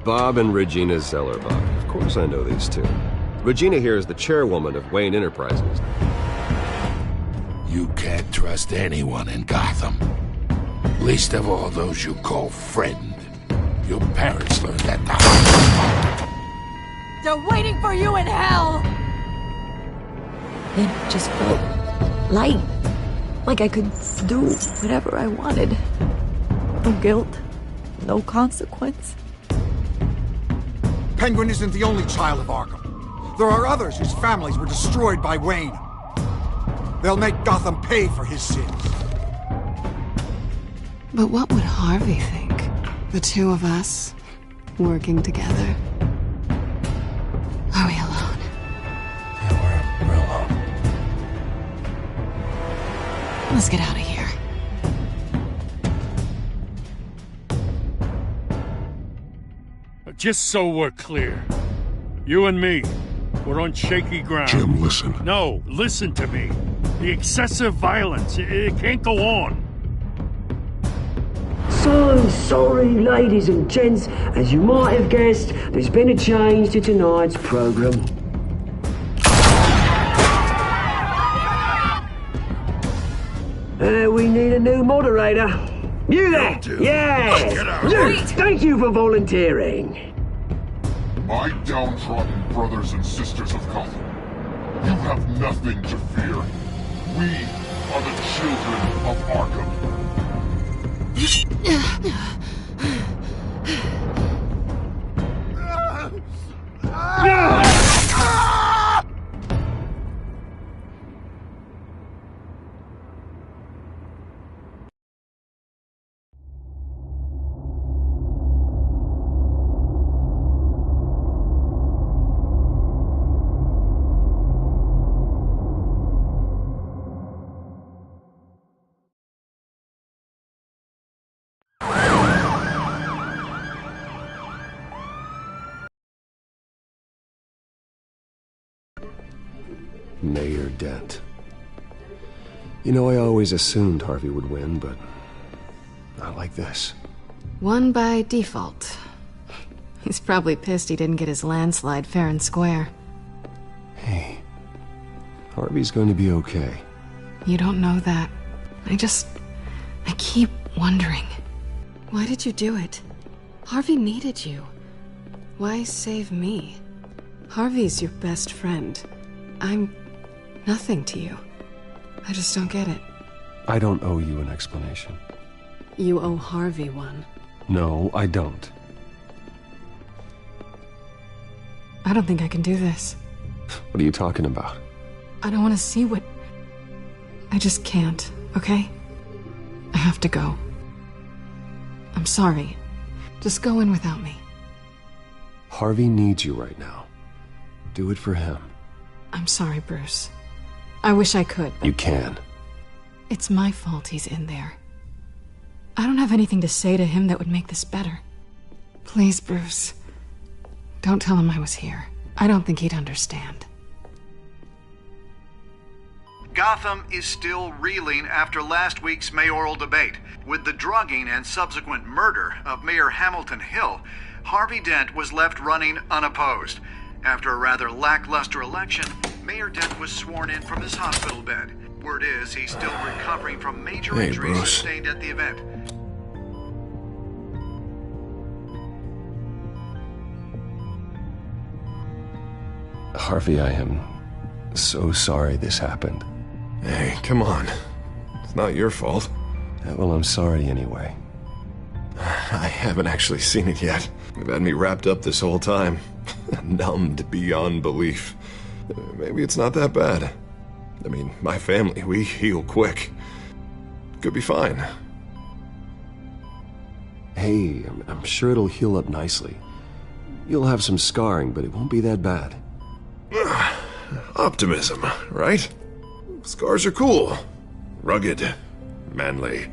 Bob and Regina Zellerbach. Of course I know these two. Regina here is the chairwoman of Wayne Enterprises. You can't trust anyone in Gotham. Least of all those you call friend. Your parents learned that the hard way. They're waiting for you in hell! It just felt light. Like I could do whatever I wanted. No guilt. No consequence. Penguin isn't the only child of Arkham. There are others whose families were destroyed by Wayne. They'll make Gotham pay for his sins. But what would Harvey think? The two of us, working together. Are we alone? Yeah, we're alone. Let's get out of here. Just so we're clear, you and me, we're on shaky ground. Jim, listen. No, listen to me. The excessive violence, it can't go on. So sorry, ladies and gents. As you might have guessed, there's been a change to tonight's program. We need a new moderator. You there? Yeah! Get out. Luke, thank you for volunteering. My downtrodden brothers and sisters of Gotham, you have nothing to fear. We are the children of Arkham. Mayor Dent. You know, I always assumed Harvey would win, but not like this. Won by default. He's probably pissed he didn't get his landslide fair and square. Hey, Harvey's going to be okay. You don't know that. I keep wondering. Why did you do it? Harvey needed you. Why save me? Harvey's your best friend. I'm nothing to you. I just don't get it. I don't owe you an explanation. You owe Harvey one. No, I don't. I don't think I can do this. What are you talking about? I don't want to see what... I just can't, okay? I have to go. I'm sorry. Just go in without me. Harvey needs you right now. Do it for him. I'm sorry, Bruce. I wish I could, but... You can. It's my fault he's in there. I don't have anything to say to him that would make this better. Please, Bruce. Don't tell him I was here. I don't think he'd understand. Gotham is still reeling after last week's mayoral debate. With the drugging and subsequent murder of Mayor Hamilton Hill, Harvey Dent was left running unopposed. After a rather lackluster election, Mayor Dent was sworn in from his hospital bed. Word is he's still recovering from major injuries Bruce. sustained at the event. Harvey, I am so sorry this happened. Hey, come on. It's not your fault. Well, I'm sorry anyway. I haven't actually seen it yet. They've had me wrapped up this whole time. Numbed beyond belief. Maybe it's not that bad. I mean, my family, we heal quick. Could be fine. Hey, I'm sure it'll heal up nicely. You'll have some scarring, but it won't be that bad. Optimism, right? Scars are cool. Rugged. Manly.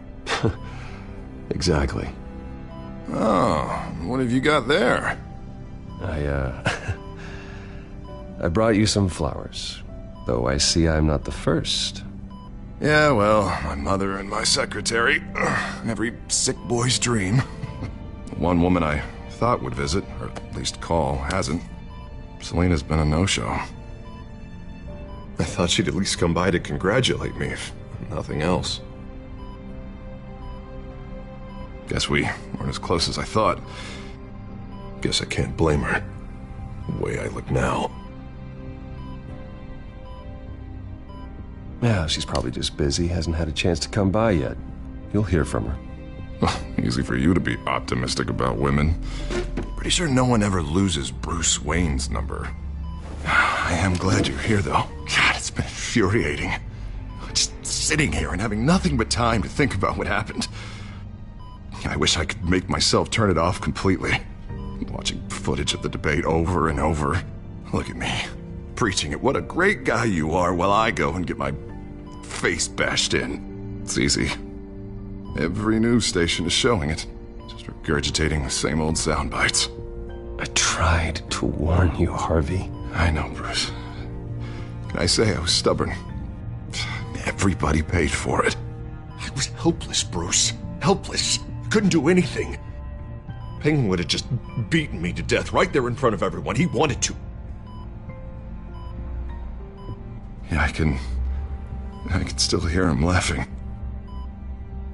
Exactly. Oh, what have you got there? I brought you some flowers. Though I see I'm not the first. Yeah, well, my mother and my secretary. Every sick boy's dream. One woman I thought would visit, or at least call, hasn't. Selena's been a no-show. I thought she'd at least come by to congratulate me, if nothing else. Guess we weren't as close as I thought. Guess I can't blame her. The way I look now. Yeah, she's probably just busy, hasn't had a chance to come by yet. You'll hear from her. Well, easy for you to be optimistic about women. Pretty sure no one ever loses Bruce Wayne's number. I am glad you're here, though. God, it's been infuriating. Just sitting here and having nothing but time to think about what happened. I wish I could make myself turn it off completely. Watching footage of the debate over and over. Look at me, preaching at what a great guy you are while I go and get my face bashed in. It's easy. Every news station is showing it. Just regurgitating the same old sound bites. I tried to warn you, Harvey. I know, Bruce. Can I say I was stubborn? Everybody paid for it. I was helpless, Bruce. Helpless. Couldn't do anything. Penguin would have just beaten me to death right there in front of everyone. He wanted to. Yeah, I can still hear him laughing.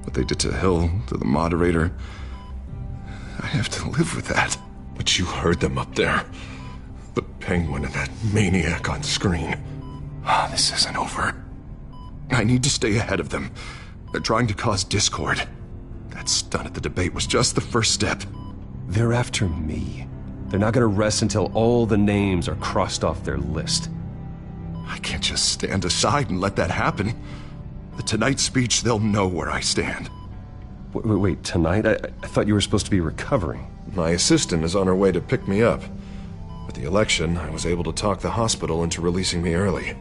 What they did to Hill, to the moderator, I have to live with that. But you heard them up there. The Penguin and that maniac on screen. This isn't over. I need to stay ahead of them. They're trying to cause discord. That stunt at the debate was just the first step. They're after me. They're not gonna rest until all the names are crossed off their list. I can't just stand aside and let that happen. The Tonight speech, they'll know where I stand. Wait, tonight? I thought you were supposed to be recovering. My assistant is on her way to pick me up. With the election, I was able to talk the hospital into releasing me early.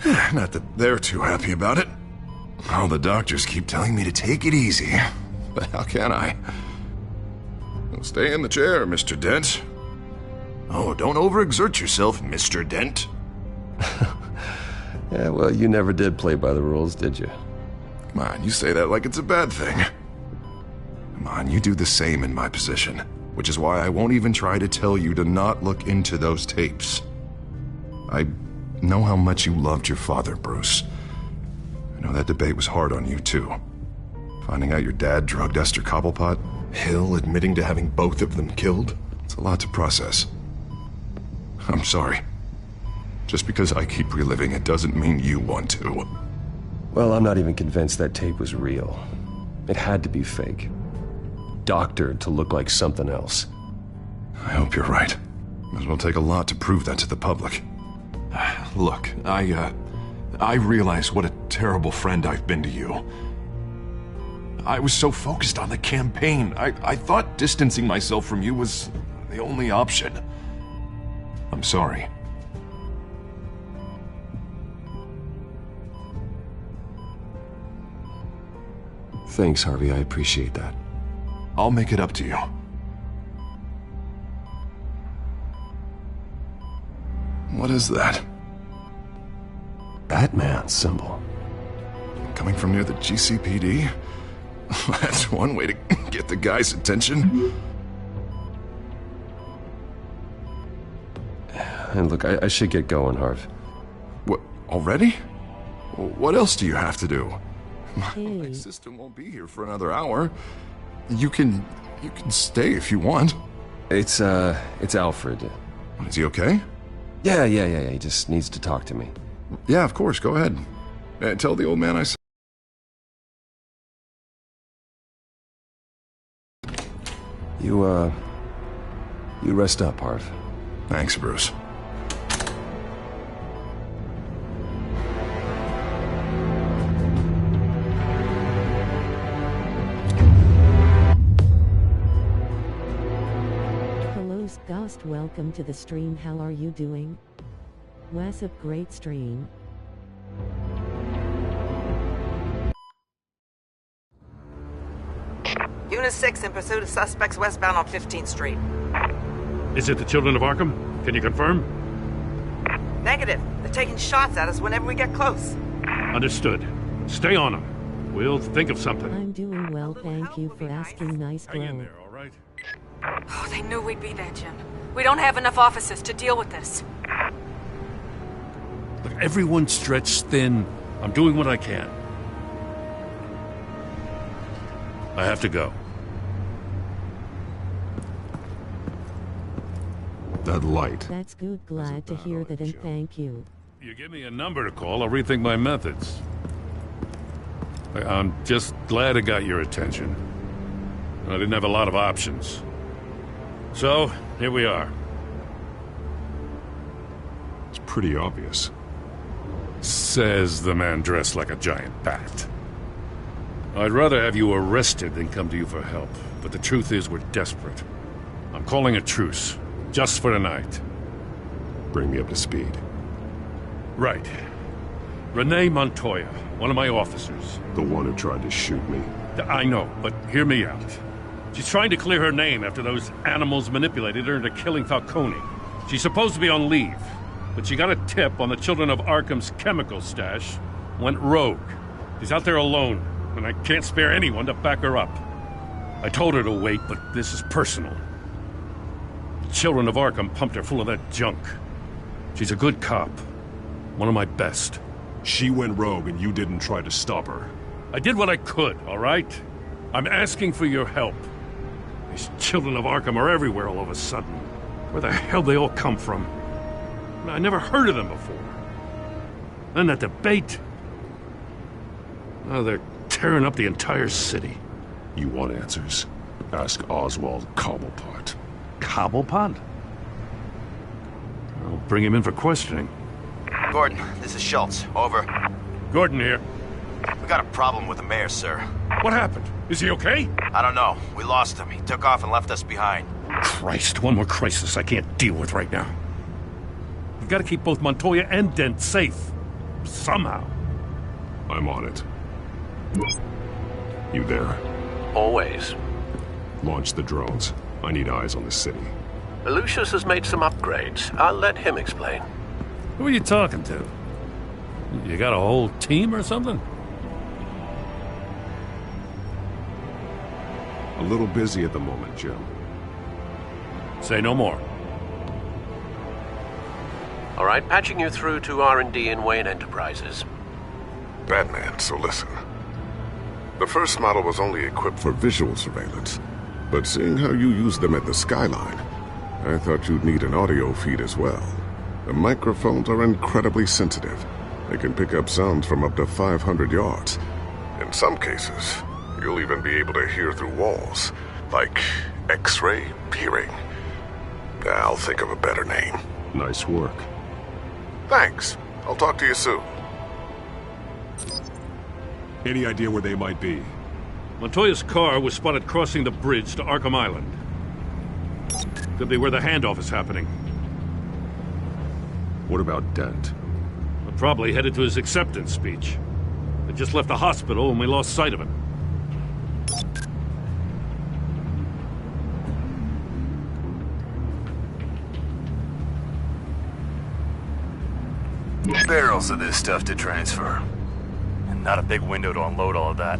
Not that they're too happy about it. All the doctors keep telling me to take it easy. But how can I? Well, stay in the chair, Mr. Dent. Oh, don't overexert yourself, Mr. Dent. Yeah, well, you never did play by the rules, did you? Come on, you say that like it's a bad thing. Come on, you do the same in my position. Which is why I won't even try to tell you to not look into those tapes. I know how much you loved your father, Bruce. I know that debate was hard on you, too. Finding out your dad drugged Esther Cobblepot, Hill admitting to having both of them killed. It's a lot to process. I'm sorry. Just because I keep reliving it doesn't mean you want to. Well, I'm not even convinced that tape was real. It had to be fake. Doctored to look like something else. I hope you're right. Might as well take a lot to prove that to the public. Look, I realize what a terrible friend I've been to you. I was so focused on the campaign. I thought distancing myself from you was the only option. I'm sorry. Thanks, Harvey. I appreciate that. I'll make it up to you. What is that? Batman symbol. Coming from near the GCPD? That's one way to get the guy's attention. And look, I should get going, Harv. What, already? What else do you have to do? My assistant won't be here for another hour. You can stay if you want. It's Alfred. Is he okay? Yeah. He just needs to talk to me. Yeah, of course. Go ahead. Tell the old man I said. You rest up, Harv. Thanks, Bruce. Ghost, welcome to the stream. How are you doing? Was a great stream. Unit 6 in pursuit of suspects westbound on 15th Street. Is it the Children of Arkham? Can you confirm? Negative. They're taking shots at us whenever we get close. Understood. Stay on them. We'll think of something. I'm doing well, thank you for asking. Nice glow. Hang in there, all right? Oh, they knew we'd be there, Jim. We don't have enough officers to deal with this. Look, everyone's stretched thin. I'm doing what I can. I have to go. That light. That's good. Glad to hear that, and thank you. You give me a number to call, I'll rethink my methods. I'm just glad it got your attention. I didn't have a lot of options. So, here we are. It's pretty obvious. Says the man dressed like a giant bat. I'd rather have you arrested than come to you for help, but the truth is we're desperate. I'm calling a truce, just for tonight. Bring me up to speed. Right. Renee Montoya, one of my officers. The one who tried to shoot me. I know, but hear me out. She's trying to clear her name after those animals manipulated her into killing Falcone. She's supposed to be on leave, but she got a tip on the Children of Arkham's chemical stash, went rogue. She's out there alone, and I can't spare anyone to back her up. I told her to wait, but this is personal. The Children of Arkham pumped her full of that junk. She's a good cop. One of my best. She went rogue and you didn't try to stop her. I did what I could, all right? I'm asking for your help. These Children of Arkham are everywhere all of a sudden. Where the hell they all come from? I never heard of them before. And that debate. Oh, they're tearing up the entire city. You want answers? Ask Oswald Cobblepot. Cobblepot? I'll bring him in for questioning. Gordon, this is Schultz. Over. Gordon here. We got a problem with the mayor, sir. What happened? Is he okay? I don't know. We lost him. He took off and left us behind. Christ, one more crisis I can't deal with right now. We've got to keep both Montoya and Dent safe. Somehow. I'm on it. You there? Always. Launch the drones. I need eyes on the city. Lucius has made some upgrades. I'll let him explain. Who are you talking to? You got a whole team or something? A little busy at the moment, Jim. Say no more. All right, patching you through to R&D in Wayne Enterprises. Batman, so listen. The first model was only equipped for visual surveillance, but seeing how you use them at the Skyline, I thought you'd need an audio feed as well. The microphones are incredibly sensitive. They can pick up sounds from up to 500 yards. In some cases, you'll even be able to hear through walls, like X-ray hearing. I'll think of a better name. Nice work. Thanks. I'll talk to you soon. Any idea where they might be? Montoya's car was spotted crossing the bridge to Arkham Island. Could be where the handoff is happening. What about Dent? We're probably headed to his acceptance speech. They just left the hospital and we lost sight of him. Barrels of this stuff to transfer. And not a big window to unload all of that.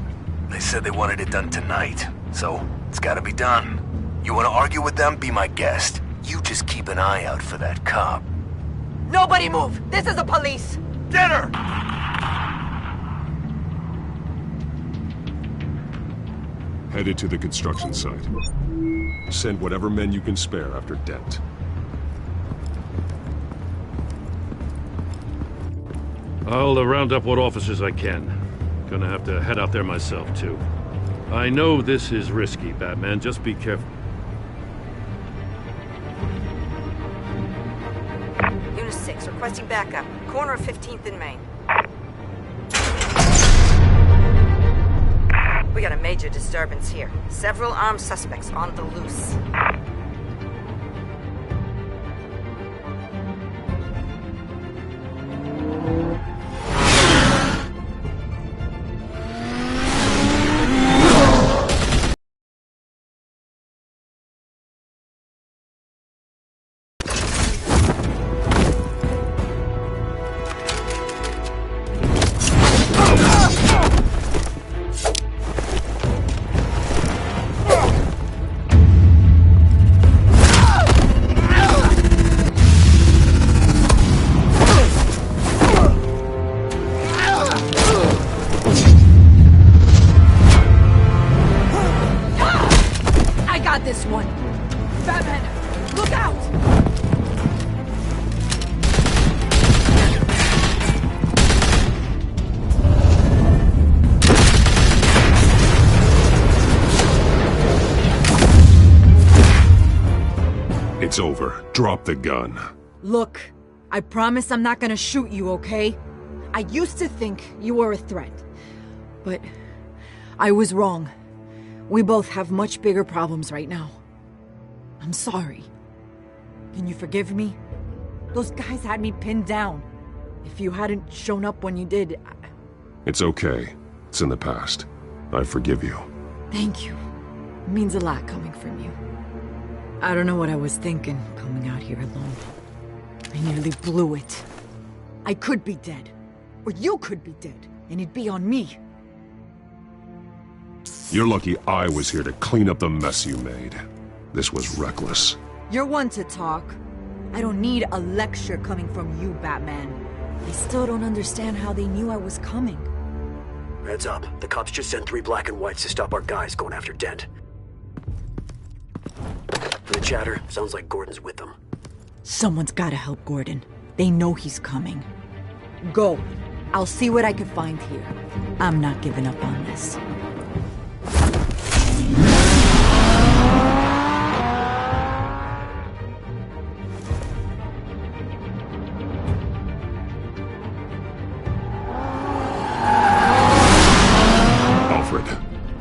They said they wanted it done tonight, so it's gotta be done. You wanna argue with them? Be my guest. You just keep an eye out for that cop. Nobody move! This is the police! Get her! Headed to the construction site. Send whatever men you can spare after Dent. I'll round up what officers I can. Gonna have to head out there myself, too. I know this is risky, Batman. Just be careful. Unit 6, requesting backup. Corner of 15th and Main. We got a major disturbance here. Several armed suspects on the loose. It's over. Drop the gun. Look, I promise I'm not gonna shoot you, okay? I used to think you were a threat. But I was wrong. We both have much bigger problems right now. I'm sorry. Can you forgive me? Those guys had me pinned down. If you hadn't shown up when you did... It's okay. It's in the past. I forgive you. Thank you. It means a lot coming from you. I don't know what I was thinking, coming out here alone. I nearly blew it. I could be dead. Or you could be dead, and it'd be on me. You're lucky I was here to clean up the mess you made. This was reckless. You're one to talk. I don't need a lecture coming from you, Batman. I still don't understand how they knew I was coming. Heads up. The cops just sent 3 black and whites to stop our guys going after Dent. For the chatter, sounds like Gordon's with them. Someone's gotta help Gordon. They know he's coming. Go. I'll see what I can find here. I'm not giving up on this.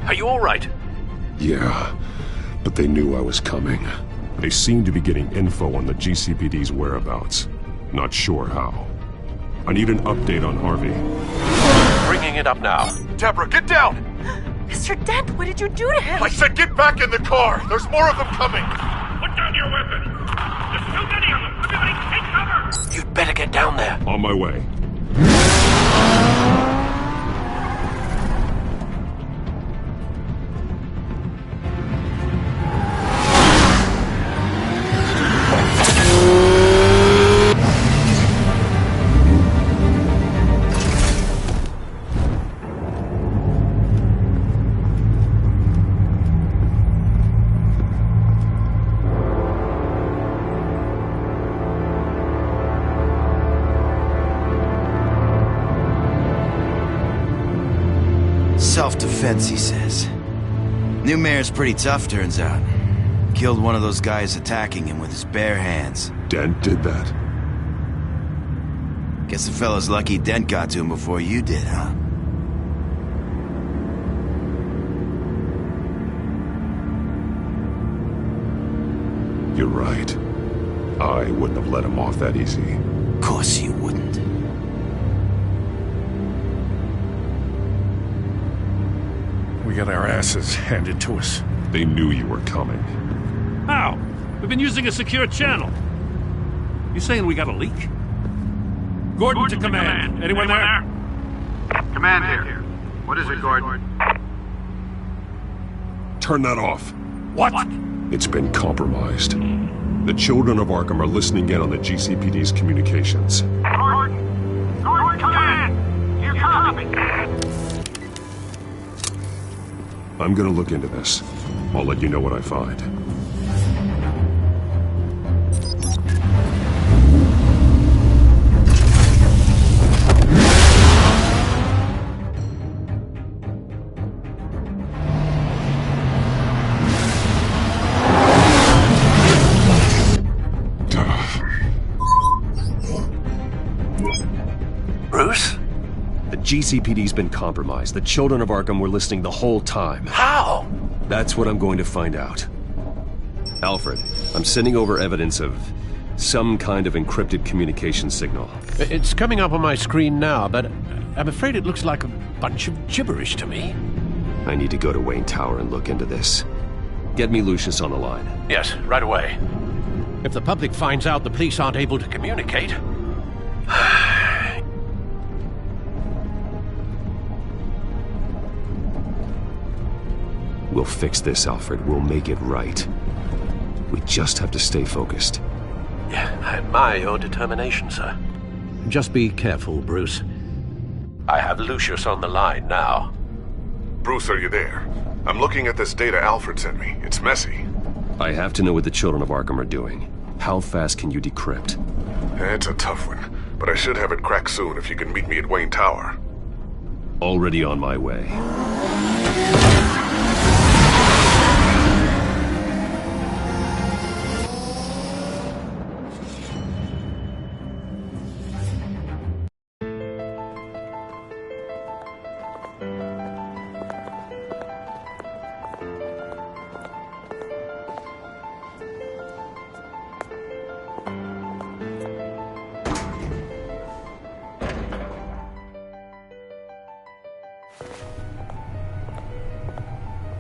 Are you all right? Yeah, but they knew I was coming. They seem to be getting info on the GCPD's whereabouts. Not sure how. I need an update on Harvey. Bringing it up now. Deborah, get down! Mr. Dent, what did you do to him? I said get back in the car! There's more of them coming! Put down your weapon! There's too many of them! Everybody take cover! You'd better get down there. On my way. Self-defense, he says. New mayor's pretty tough, turns out. Killed one of those guys attacking him with his bare hands. Dent did that? Guess the fella's lucky Dent got to him before you did, huh? You're right. I wouldn't have let him off that easy. Of course you wouldn't. We got our asses handed to us. They knew you were coming. How? We've been using a secure channel. You saying we got a leak? Gordon to command. Anyone there? Command here. What is it, Gordon? Turn that off. What? It's been compromised. The children of Arkham are listening in on the GCPD's communications. Gordon! Gordon, command! Here, copy! I'm gonna look into this. I'll let you know what I find. Bruce? The GCPD's been compromised. The children of Arkham were listening the whole time. How? That's what I'm going to find out. Alfred, I'm sending over evidence of some kind of encrypted communication signal. It's coming up on my screen now, but I'm afraid it looks like a bunch of gibberish to me. I need to go to Wayne Tower and look into this. Get me Lucius on the line. Yes, right away. If the public finds out the police aren't able to communicate... We'll fix this, Alfred. We'll make it right. We just have to stay focused. Yeah, I admire your determination, sir. Just be careful, Bruce. I have Lucius on the line now. Bruce, are you there? I'm looking at this data Alfred sent me. It's messy. I have to know what the children of Arkham are doing. How fast can you decrypt? It's a tough one, but I should have it cracked soon if you can meet me at Wayne Tower. Already on my way.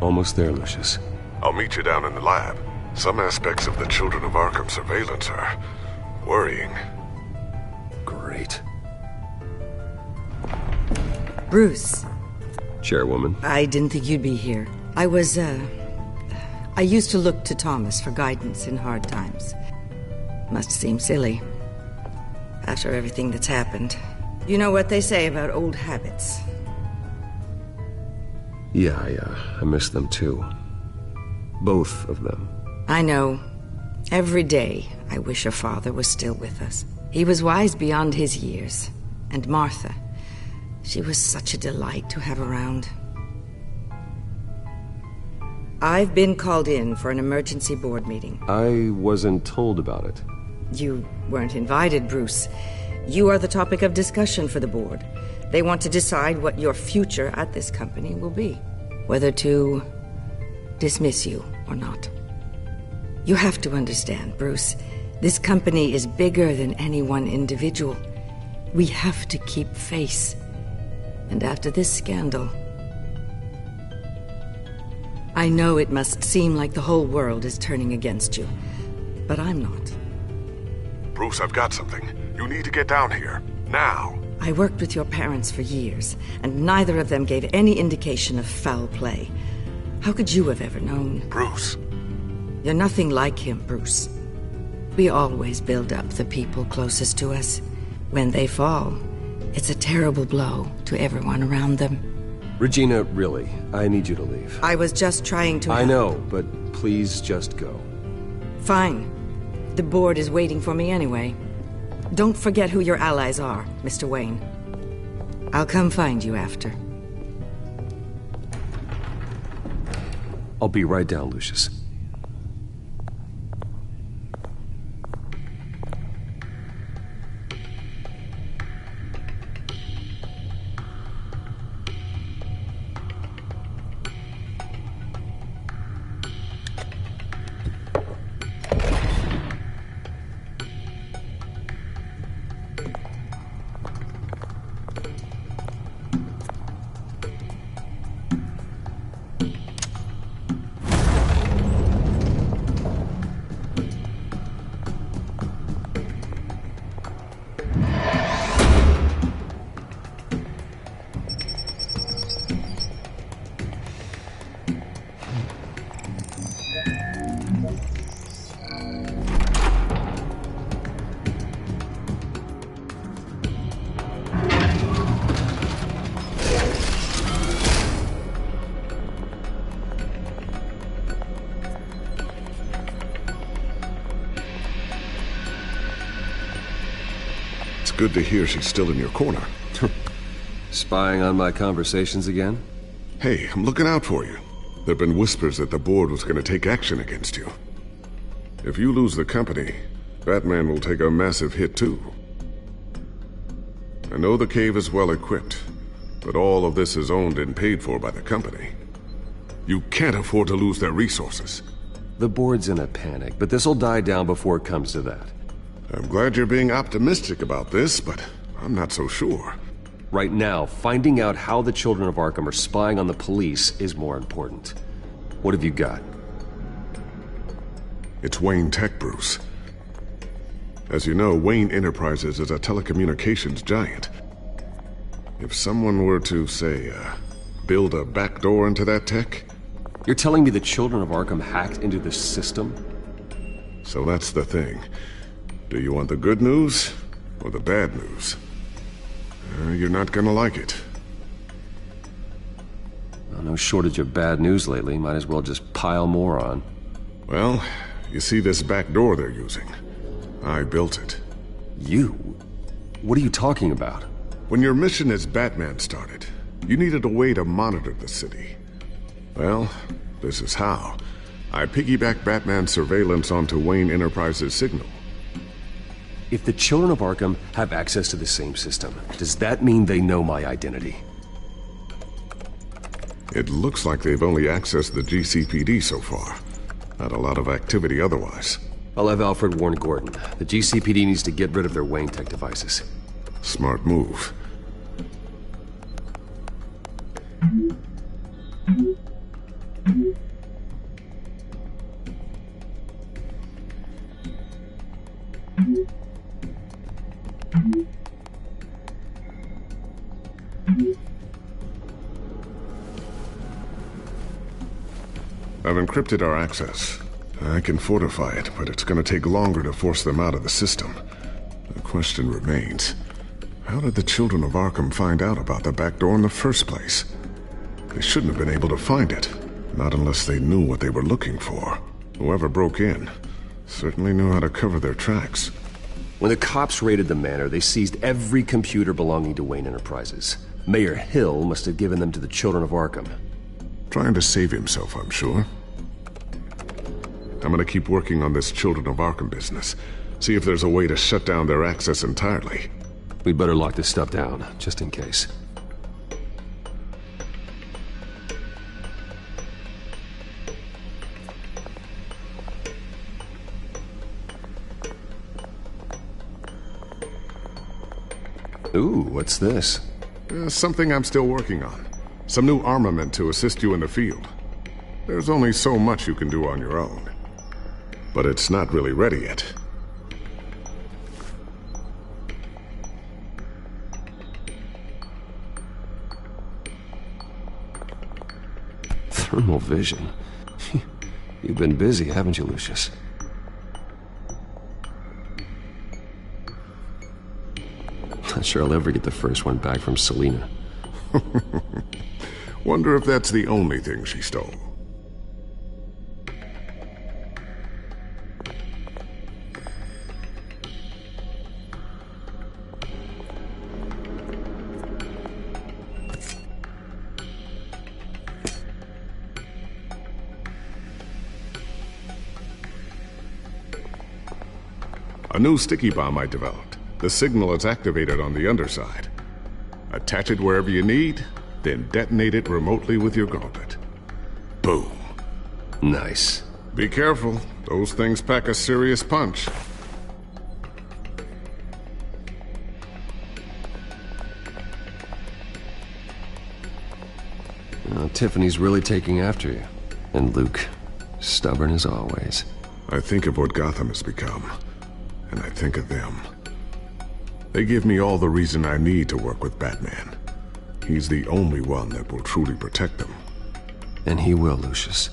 Almost there, Lucius. I'll meet you down in the lab. Some aspects of the Children of Arkham surveillance are worrying. Great. Bruce. Chairwoman. I didn't think you'd be here. I used to look to Thomas for guidance in hard times. Must seem silly. After everything that's happened. You know what they say about old habits. Yeah, I miss them too. Both of them. I know. Every day, I wish your father was still with us. He was wise beyond his years. And Martha, she was such a delight to have around. I've been called in for an emergency board meeting. I wasn't told about it. You weren't invited, Bruce. You are the topic of discussion for the board. They want to decide what your future at this company will be. Whether to dismiss you or not. You have to understand, Bruce. This company is bigger than any one individual. We have to keep face. And after this scandal... I know it must seem like the whole world is turning against you. But I'm not. Bruce, I've got something. You need to get down here. Now. I worked with your parents for years, and neither of them gave any indication of foul play. How could you have ever known? Bruce. You're nothing like him, Bruce. We always build up the people closest to us. When they fall, it's a terrible blow to everyone around them. Regina, really, I need you to leave. I was just trying to... I know, but please just go. Fine. The board is waiting for me anyway. Don't forget who your allies are, Mr. Wayne. I'll come find you after. I'll be right down, Lucius. Good to hear she's still in your corner. Spying on my conversations again? Hey, I'm looking out for you. There've been whispers that the board was going to take action against you. If you lose the company, Batman will take a massive hit too. I know the cave is well equipped, but all of this is owned and paid for by the company. You can't afford to lose their resources. The board's in a panic, but this'll die down before it comes to that. I'm glad you're being optimistic about this, but I'm not so sure. Right now, finding out how the Children of Arkham are spying on the police is more important. What have you got? It's Wayne Tech, Bruce. As you know, Wayne Enterprises is a telecommunications giant. If someone were to, say, build a backdoor into that tech... You're telling me the Children of Arkham hacked into this system? So that's the thing. Do you want the good news or the bad news? You're not gonna like it. Well, no shortage of bad news lately. Might as well just pile more on. Well, you see this back door they're using? I built it. You? What are you talking about? When your mission as Batman started, you needed a way to monitor the city. Well, this is how. I piggybacked Batman's surveillance onto Wayne Enterprises' signal. If the Children of Arkham have access to the same system, does that mean they know my identity? It looks like they've only accessed the GCPD so far. Not a lot of activity otherwise. I'll have Alfred warn Gordon. The GCPD needs to get rid of their Wayne Tech devices. Smart move. I've encrypted our access. I can fortify it, but it's going to take longer to force them out of the system. The question remains, how did the children of Arkham find out about the back door in the first place? They shouldn't have been able to find it, not unless they knew what they were looking for. Whoever broke in certainly knew how to cover their tracks. When the cops raided the manor, they seized every computer belonging to Wayne Enterprises. Mayor Hill must have given them to the children of Arkham. Trying to save himself, I'm sure. I'm gonna keep working on this Children of Arkham business. See if there's a way to shut down their access entirely. We'd better lock this stuff down, just in case. Ooh, what's this? Something I'm still working on. Some new armament to assist you in the field. There's only so much you can do on your own. But it's not really ready yet. Thermal vision. You've been busy, haven't you, Lucius? Not sure I'll ever get the first one back from Selina. Wonder if that's the only thing she stole. A new sticky bomb I developed. The signal is activated on the underside. Attach it wherever you need, then detonate it remotely with your gauntlet. Boom. Nice. Be careful. Those things pack a serious punch. Tiffany's really taking after you. And Luke, stubborn as always. I think of what Gotham has become, and I think of them. They give me all the reason I need to work with Batman. He's the only one that will truly protect them. And he will, Lucius.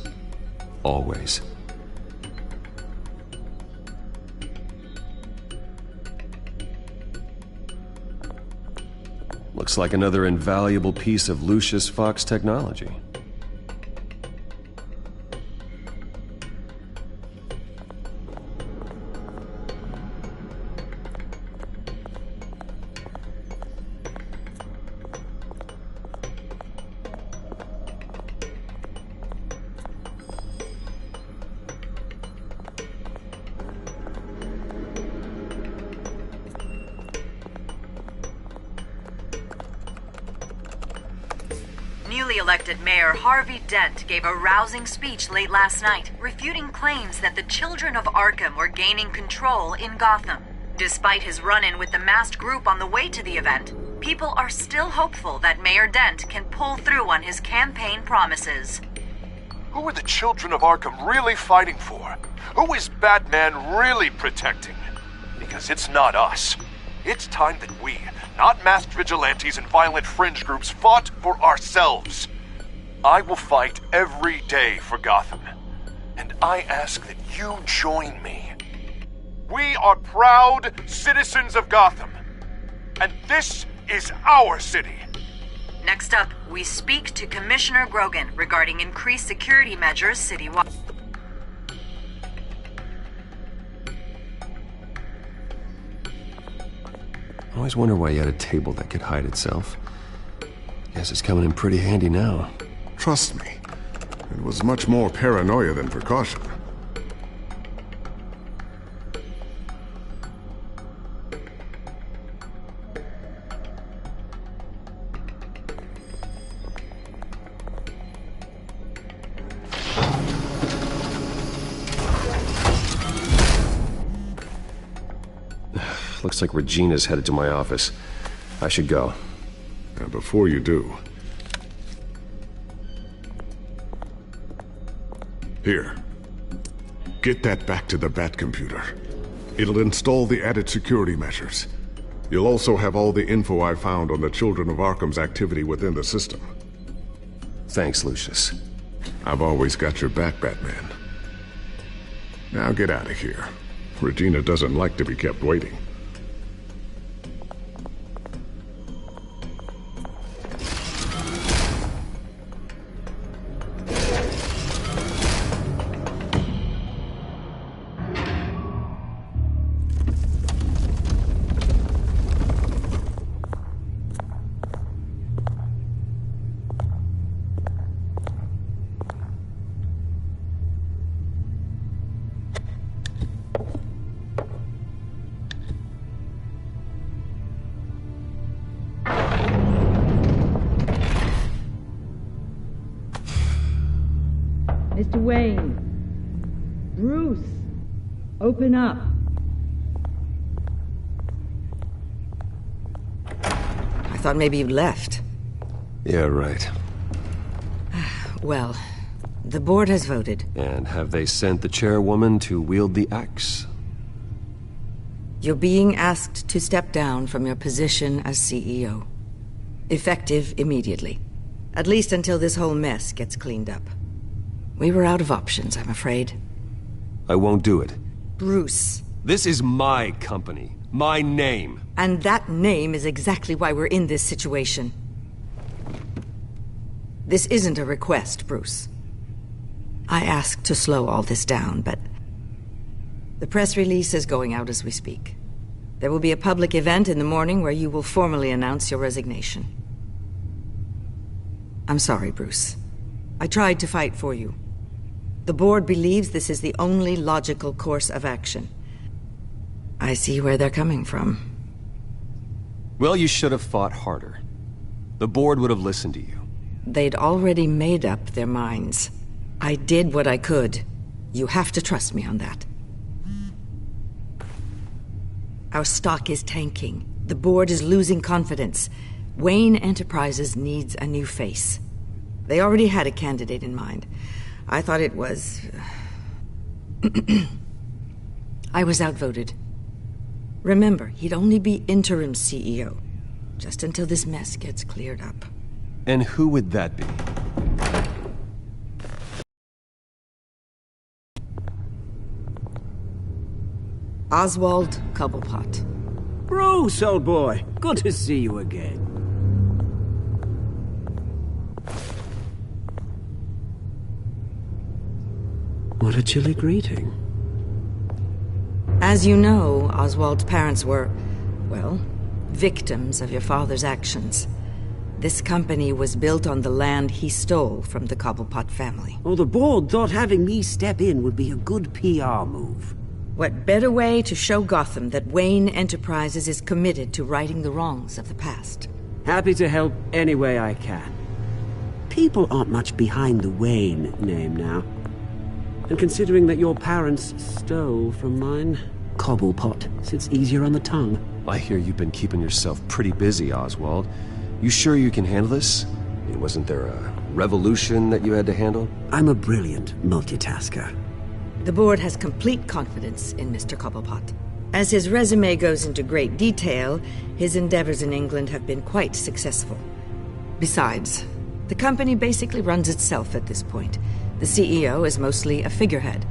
Always. Looks like another invaluable piece of Lucius Fox technology. Newly elected Mayor Harvey Dent gave a rousing speech late last night, refuting claims that the children of Arkham were gaining control in Gotham. Despite his run-in with the masked group on the way to the event, people are still hopeful that Mayor Dent can pull through on his campaign promises. Who are the children of Arkham really fighting for? Who is Batman really protecting? Because it's not us. It's time that we, not masked vigilantes and violent fringe groups, fought for ourselves. I will fight every day for Gotham. And I ask that you join me. We are proud citizens of Gotham. And this is our city. Next up, we speak to Commissioner Grogan regarding increased security measures citywide. I always wonder why you had a table that could hide itself. Guess it's coming in pretty handy now. Trust me, it was much more paranoia than precaution. Looks like Regina's headed to my office. I should go. And before you do... Here. Get that back to the Bat computer. It'll install the added security measures. You'll also have all the info I found on the Children of Arkham's activity within the system. Thanks, Lucius. I've always got your back, Batman. Now get out of here. Regina doesn't like to be kept waiting. Mr. Wayne. Bruce. Open up. I thought maybe you'd left. Yeah, right. Well, the board has voted. And have they sent the chairwoman to wield the axe? You're being asked to step down from your position as CEO. Effective immediately. At least until this whole mess gets cleaned up. We were out of options, I'm afraid. I won't do it. Bruce. This is my company. My name. And that name is exactly why we're in this situation. This isn't a request, Bruce. I asked to slow all this down, but the press release is going out as we speak. There will be a public event in the morning where you will formally announce your resignation. I'm sorry, Bruce. I tried to fight for you. The board believes this is the only logical course of action. I see where they're coming from. Well, you should have fought harder. The board would have listened to you. They'd already made up their minds. I did what I could. You have to trust me on that. Our stock is tanking. The board is losing confidence. Wayne Enterprises needs a new face. They already had a candidate in mind. I thought it was... I was outvoted. Remember, he'd only be interim CEO, just until this mess gets cleared up. And who would that be? Oswald Cobblepot. Bruce, old boy. Good to see you again. What a chilly greeting. As you know, Oswald's parents were, well, victims of your father's actions. This company was built on the land he stole from the Cobblepot family. Oh, the board thought having me step in would be a good PR move. What better way to show Gotham that Wayne Enterprises is committed to righting the wrongs of the past? Happy to help any way I can. People aren't much behind the Wayne name now. And considering that your parents stole from mine, Cobblepot sits easier on the tongue. I hear you've been keeping yourself pretty busy, Oswald. You sure you can handle this? Wasn't there a revolution that you had to handle? I'm a brilliant multitasker. The board has complete confidence in Mr. Cobblepot. As his resume goes into great detail, his endeavors in England have been quite successful. Besides, the company basically runs itself at this point. The CEO is mostly a figurehead.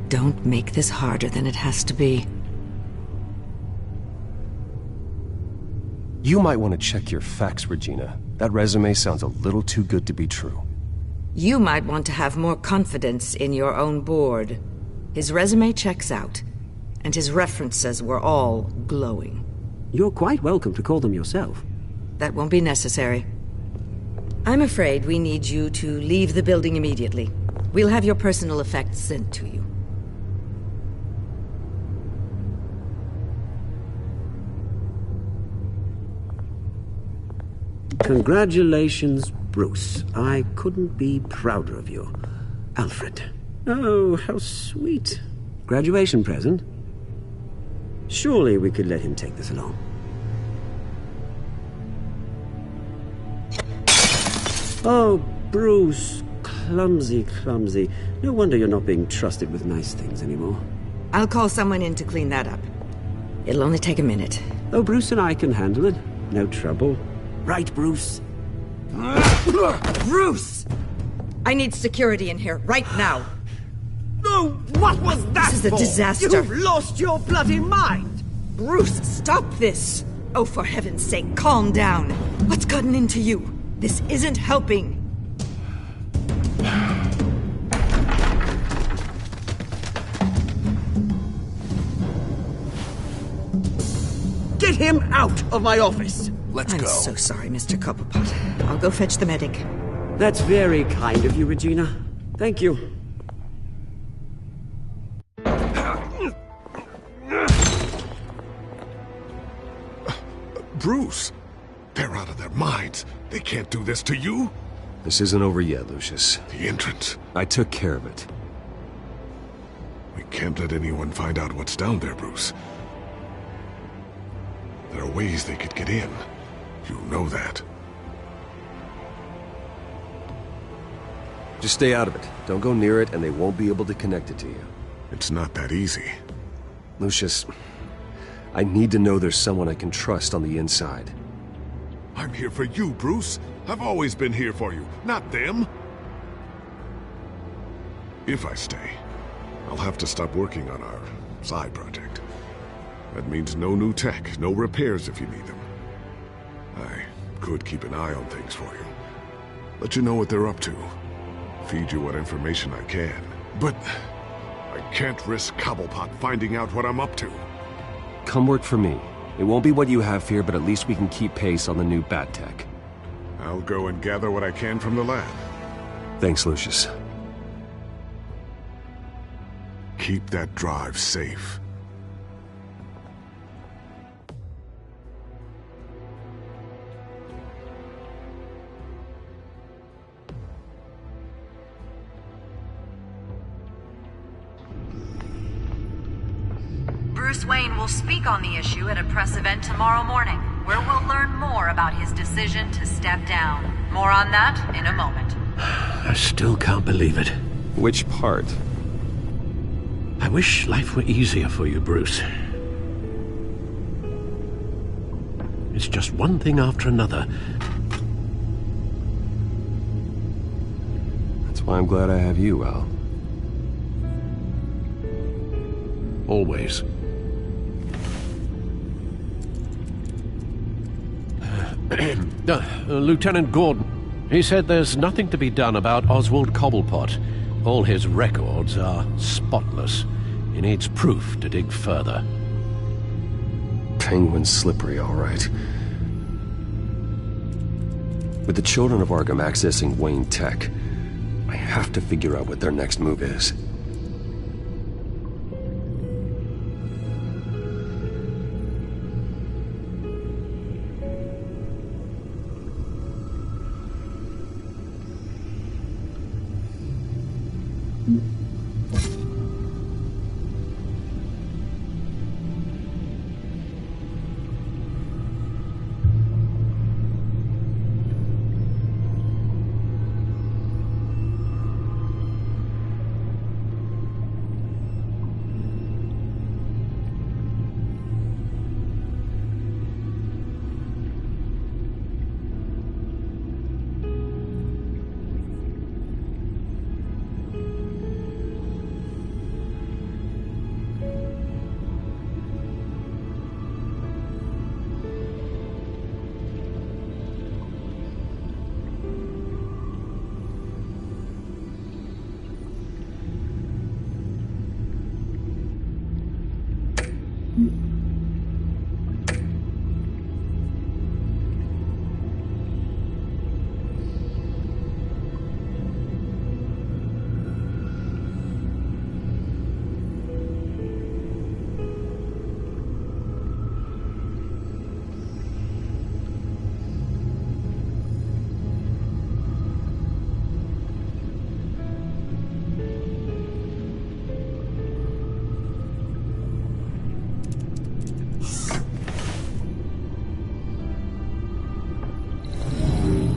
Don't make this harder than it has to be. You might want to check your facts, Regina. That resume sounds a little too good to be true. You might want to have more confidence in your own board. His resume checks out, and his references were all glowing. You're quite welcome to call them yourself. That won't be necessary. I'm afraid we need you to leave the building immediately. We'll have your personal effects sent to you. Congratulations, Bruce. I couldn't be prouder of you. Alfred. Oh, how sweet. Graduation present? Surely we could let him take this along. Oh, Bruce. Clumsy, clumsy. No wonder you're not being trusted with nice things anymore. I'll call someone in to clean that up. It'll only take a minute. Oh, Bruce and I can handle it. No trouble. Right, Bruce? Bruce! I need security in here, right now. No, what was that This is a for? disaster. You've lost your bloody mind! Bruce, stop this! Oh, for heaven's sake, calm down. What's gotten into you? This isn't helping. Get him out of my office! I'm so sorry, Mr. Cobblepot. I'll go fetch the medic. That's very kind of you, Regina. Thank you. Bruce! They're out of their minds. They can't do this to you. This isn't over yet, Lucius. The entrance. I took care of it. We can't let anyone find out what's down there, Bruce. There are ways they could get in. You know that. Just stay out of it. Don't go near it, and they won't be able to connect it to you. It's not that easy. Lucius, I need to know there's someone I can trust on the inside. I'm here for you, Bruce. I've always been here for you, not them. If I stay, I'll have to stop working on our side project. That means no new tech, no repairs if you need them. I could keep an eye on things for you. Let you know what they're up to. Feed you what information I can. But I can't risk Cobblepot finding out what I'm up to. Come work for me. It won't be what you have here, but at least we can keep pace on the new bat tech. I'll go and gather what I can from the lab. Thanks, Lucius. Keep that drive safe. Bruce Wayne will speak on the issue at a press event tomorrow morning, where we'll learn more about his decision to step down. More on that in a moment. I still can't believe it. Which part? I wish life were easier for you, Bruce. It's just one thing after another. That's why I'm glad I have you, Al. Always. Lieutenant Gordon, he said there's nothing to be done about Oswald Cobblepot. All his records are spotless. He needs proof to dig further. Penguin's slippery, all right. With the children of Arkham accessing Wayne Tech, I have to figure out what their next move is.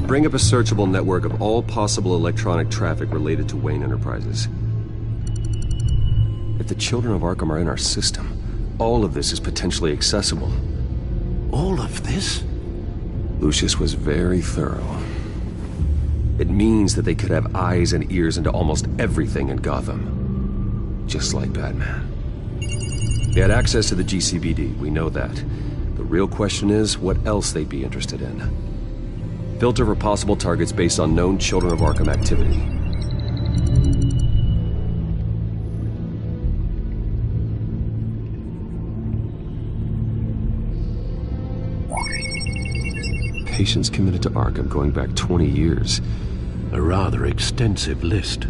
Bring up a searchable network of all possible electronic traffic related to Wayne Enterprises. If the children of Arkham are in our system, all of this is potentially accessible. All of this? Lucius was very thorough. It means that they could have eyes and ears into almost everything in Gotham. Just like Batman. They had access to the GCPD, we know that. The real question is, what else they'd be interested in. Filter for possible targets based on known Children of Arkham activity. Patients committed to Arkham going back 20 years. A rather extensive list.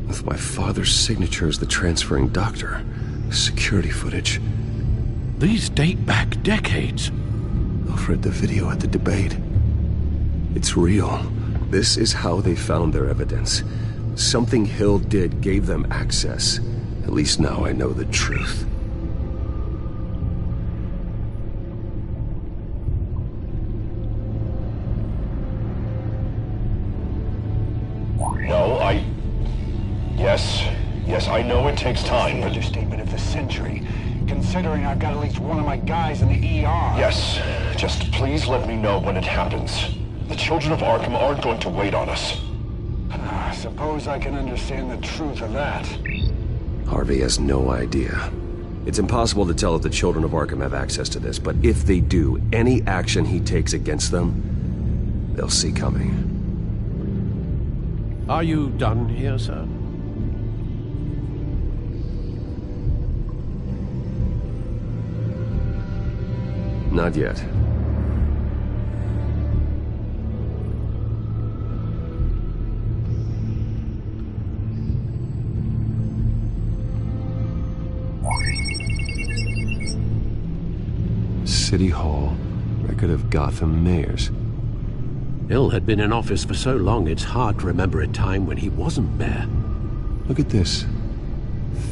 With my father's signature as the transferring doctor. Security footage. These date back decades. I've read the video at the debate. It's real. This is how they found their evidence. Something Hill did gave them access. At least now I know the truth. No, Yes, I know it takes time, but... Understatement of the century, considering I've got at least one of my guys in the ER. Yes, just please let me know when it happens. The children of Arkham aren't going to wait on us. I suppose I can understand the truth of that. Harvey has no idea. It's impossible to tell if the children of Arkham have access to this, but if they do, any action he takes against them, they'll see coming. Are you done here, sir? Not yet. City Hall, record of Gotham mayors. Hill had been in office for so long, it's hard to remember a time when he wasn't mayor. Look at this.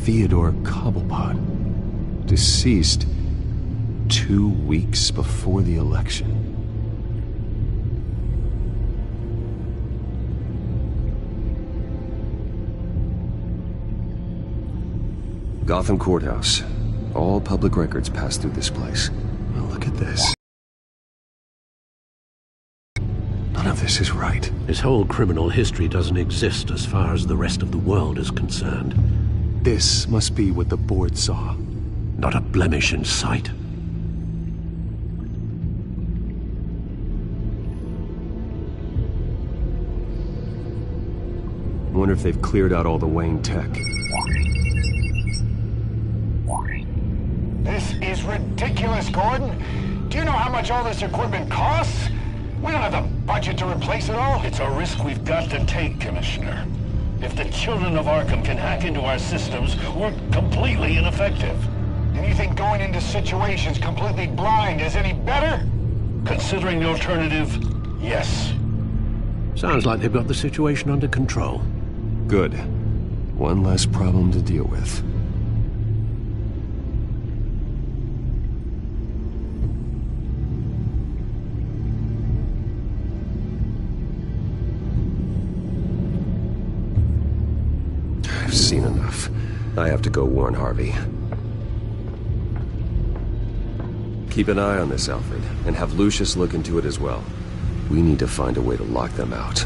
Theodore Cobblepot. Deceased 2 weeks before the election. Gotham Courthouse. All public records pass through this place. Well, look at this. None of this is right. His whole criminal history doesn't exist as far as the rest of the world is concerned. This must be what the board saw. Not a blemish in sight. I wonder if they've cleared out all the Wayne tech. This is ridiculous, Gordon. Do you know how much all this equipment costs? We don't have the budget to replace it all. It's a risk we've got to take, Commissioner. If the children of Arkham can hack into our systems, we're completely ineffective. And you think going into situations completely blind is any better? Considering the alternative, yes. Sounds like they've got the situation under control. Good. One less problem to deal with. I've seen enough. I have to go warn Harvey. Keep an eye on this, Alfred, and have Lucius look into it as well. We need to find a way to lock them out.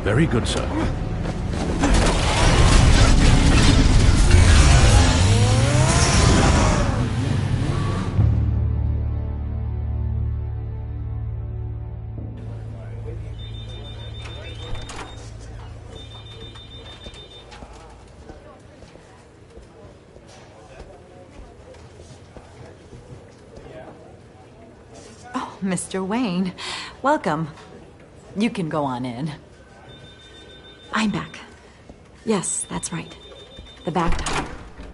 Very good, sir. Oh, Mr. Wayne, welcome. You can go on in. I'm back. Yes, that's right. The back tire.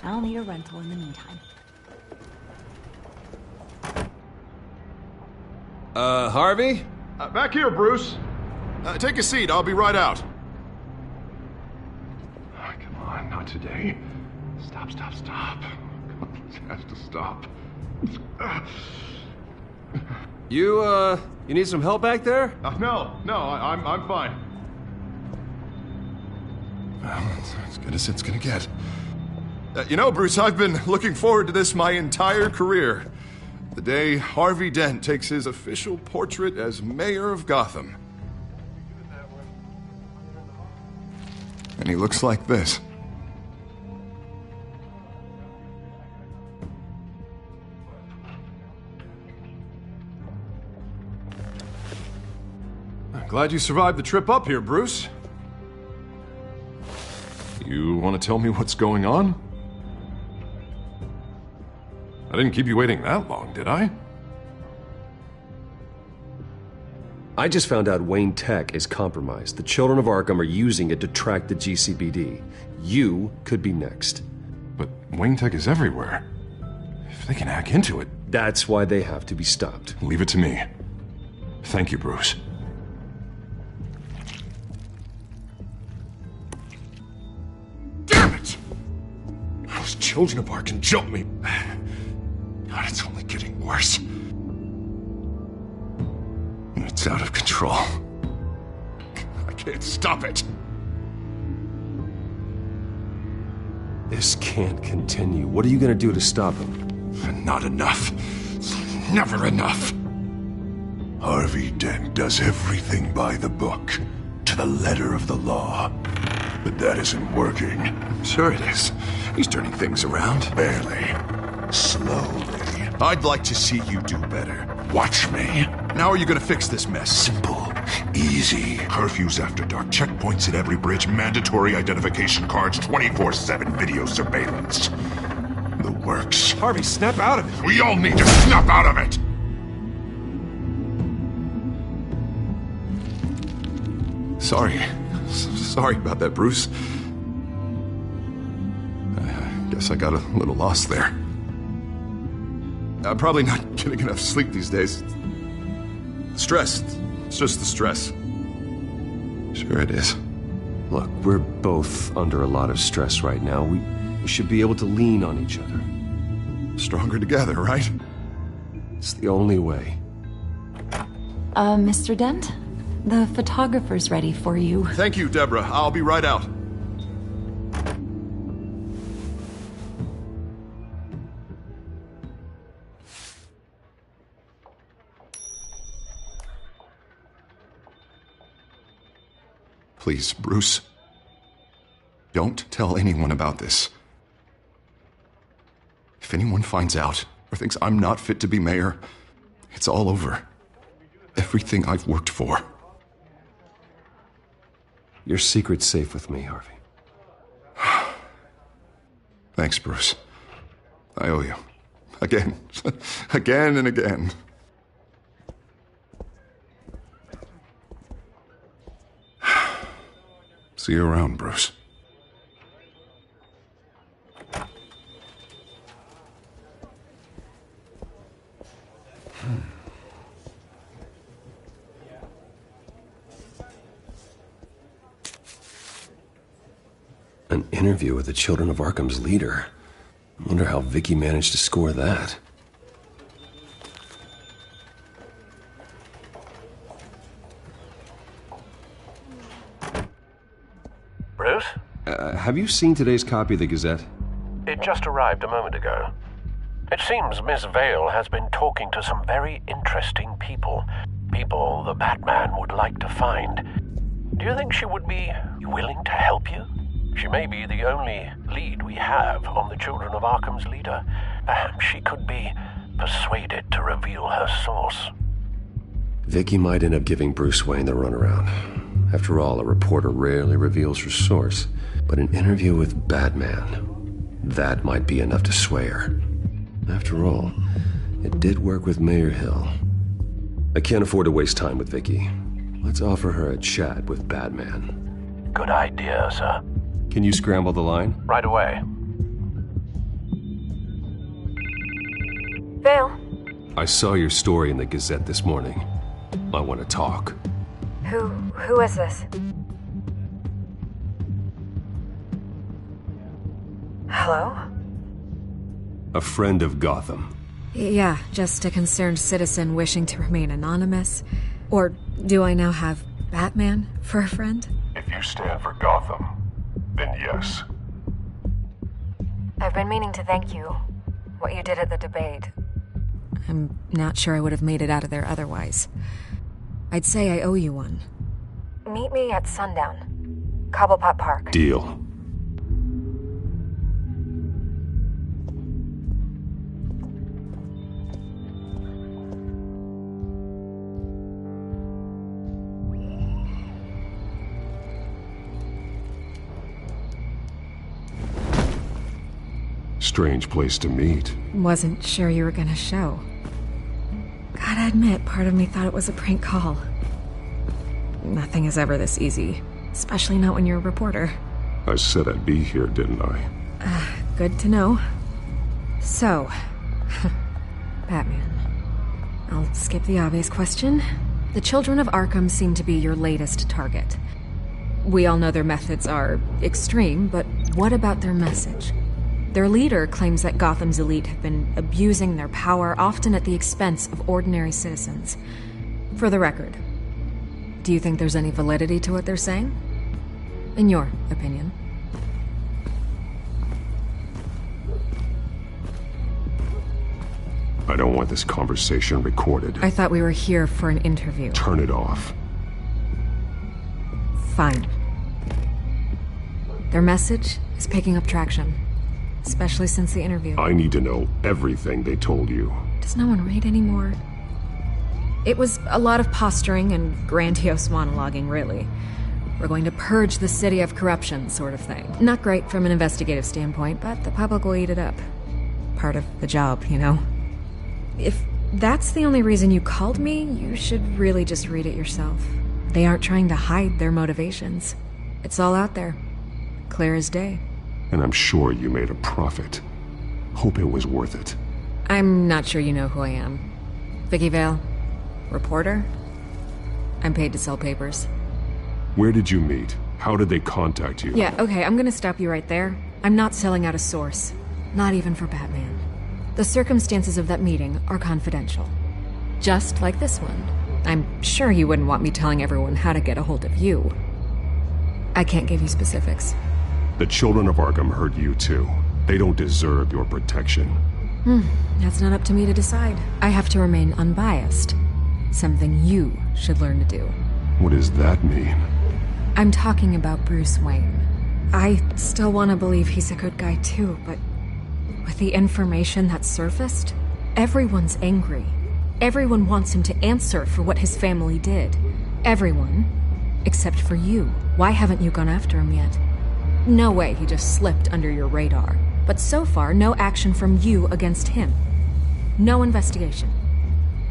I'll need a rental in the meantime. Harvey? Back here, Bruce. Take a seat. I'll be right out. Oh, come on, not today. Stop. Come on, this has to stop. You need some help back there? No, I'm fine. Well, it's as good as it's gonna get. You know, Bruce, I've been looking forward to this my entire career. The day Harvey Dent takes his official portrait as mayor of Gotham. And he looks like this. I'm glad you survived the trip up here, Bruce. You want to tell me what's going on? I didn't keep you waiting that long, did I? I just found out Wayne Tech is compromised. The children of Arkham are using it to track the GCPD. You could be next. But Wayne Tech is everywhere. If they can hack into it... That's why they have to be stopped. Leave it to me. Thank you, Bruce. Damn it! Those children of Arkham jumped me. God, it's only getting worse. It's out of control. I can't stop it. This can't continue. What are you gonna do to stop him? Not enough. Never enough. Harvey Dent does everything by the book, to the letter of the law. But that isn't working. Sure it is. He's turning things around. Barely. Slowly. I'd like to see you do better. Watch me. Now are you gonna fix this mess? Simple. Easy. Curfews after dark, checkpoints at every bridge, mandatory identification cards, 24/7 video surveillance. The works. Harvey, snap out of it. We all need to snap out of it! Sorry. Sorry about that, Bruce. I guess I got a little lost there. I'm probably not getting enough sleep these days. Stress. It's just the stress. Sure it is. Look, we're both under a lot of stress right now. We should be able to lean on each other. Stronger together, right? It's the only way. Mr. Dent? The photographer's ready for you. Thank you, Deborah. I'll be right out. Please, Bruce. Don't tell anyone about this. If anyone finds out or thinks I'm not fit to be mayor, it's all over. Everything I've worked for. Your secret's safe with me, Harvey. Thanks, Bruce. I owe you. Again. Again and again. See you around, Bruce. An interview with the Children of Arkham's leader. I wonder how Vicky managed to score that. Bruce? Have you seen today's copy of the Gazette? It just arrived a moment ago. It seems Miss Vale has been talking to some very interesting people. People the Batman would like to find. Do you think she would be willing to help you? She may be the only lead we have on the Children of Arkham's leader. Perhaps she could be persuaded to reveal her source. Vicky might end up giving Bruce Wayne the runaround. After all, a reporter rarely reveals her source. But an interview with Batman, that might be enough to sway her. After all, it did work with Mayor Hill. I can't afford to waste time with Vicky. Let's offer her a chat with Batman. Good idea, sir. Can you scramble the line? Right away. Vale. I saw your story in the Gazette this morning. I want to talk. Who is this? Hello? A friend of Gotham. Yeah, just a concerned citizen wishing to remain anonymous. Or do I now have Batman for a friend? If you stand for Gotham, then yes. I've been meaning to thank you. What you did at the debate. I'm not sure I would have made it out of there otherwise. I'd say I owe you one. Meet me at sundown. Cobblepot Park. Deal. Strange place to meet. Wasn't sure you were gonna show. Gotta admit, part of me thought it was a prank call. Nothing is ever this easy, especially not when you're a reporter. I said I'd be here, didn't I? Good to know. So, Batman. I'll skip the obvious question. The children of Arkham seem to be your latest target. We all know their methods are extreme, but what about their message? Their leader claims that Gotham's elite have been abusing their power, often at the expense of ordinary citizens. For the record, do you think there's any validity to what they're saying? In your opinion? I don't want this conversation recorded. I thought we were here for an interview. Turn it off. Fine. Their message is picking up traction. Especially since the interview. I need to know everything they told you. Does no one read anymore? It was a lot of posturing and grandiose monologuing, really. We're going to purge the city of corruption, sort of thing. Not great from an investigative standpoint, but the public will eat it up. Part of the job, you know? If that's the only reason you called me, you should really just read it yourself. They aren't trying to hide their motivations. It's all out there. Clear as day. And I'm sure you made a profit. Hope it was worth it. I'm not sure you know who I am. Vicky Vale. Reporter. I'm paid to sell papers. Where did you meet? How did they contact you? Yeah, okay, I'm gonna stop you right there. I'm not selling out a source. Not even for Batman. The circumstances of that meeting are confidential. Just like this one. I'm sure you wouldn't want me telling everyone how to get a hold of you. I can't give you specifics. The children of Arkham heard you too. They don't deserve your protection. That's not up to me to decide. I have to remain unbiased. Something you should learn to do. What does that mean? I'm talking about Bruce Wayne. I still want to believe he's a good guy too, but with the information that surfaced, everyone's angry. Everyone wants him to answer for what his family did. Everyone, except for you. Why haven't you gone after him yet? No way he just slipped under your radar. But so far, no action from you against him. No investigation.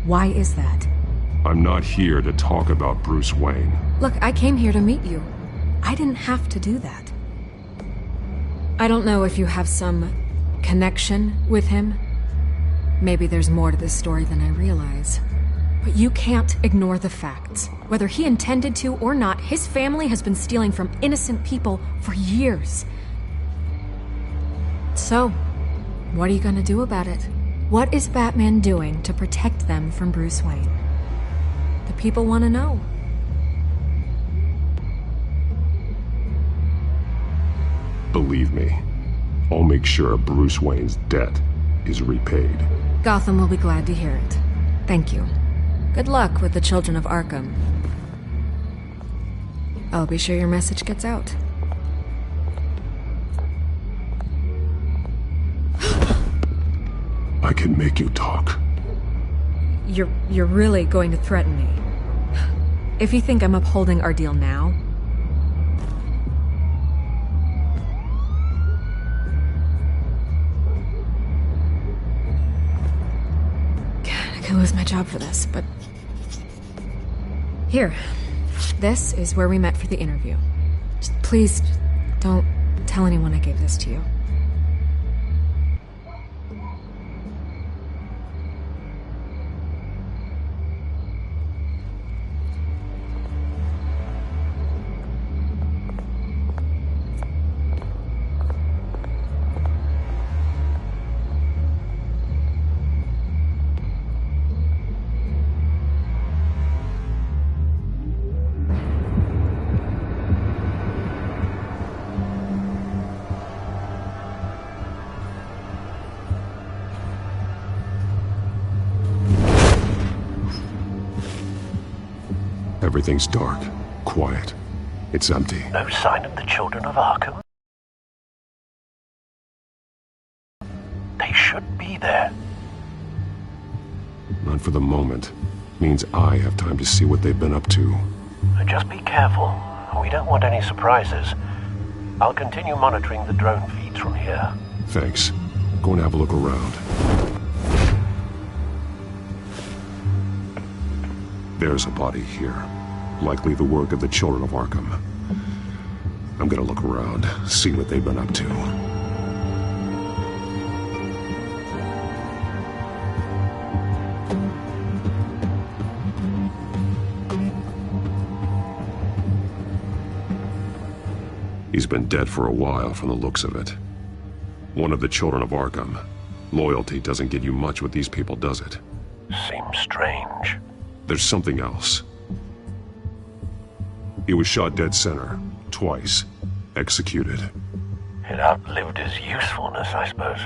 Why is that? I'm not here to talk about Bruce Wayne. Look, I came here to meet you. I didn't have to do that. I don't know if you have some connection with him. Maybe there's more to this story than I realize. But you can't ignore the facts. Whether he intended to or not, his family has been stealing from innocent people for years. So, what are you gonna do about it? What is Batman doing to protect them from Bruce Wayne? The people want to know. Believe me, I'll make sure Bruce Wayne's debt is repaid. Gotham will be glad to hear it. Thank you. Good luck with the children of Arkham. I'll be sure your message gets out. I can make you talk. You're really going to threaten me. If you think I'm upholding our deal now... God, I could lose my job for this, but... Here. This is where we met for the interview. Just please, don't tell anyone I gave this to you. Everything's dark, quiet. It's empty. No sign of the children of Arkham? They should be there. Not for the moment. Means I have time to see what they've been up to. Just be careful. We don't want any surprises. I'll continue monitoring the drone feeds from here. Thanks. Go and have a look around. There's a body here. Likely the work of the children of Arkham. I'm gonna look around, see what they've been up to. He's been dead for a while from the looks of it. One of the children of Arkham. Loyalty doesn't get you much with these people, does it? Seems strange. There's something else. He was shot dead center, twice, executed. It outlived his usefulness, I suppose.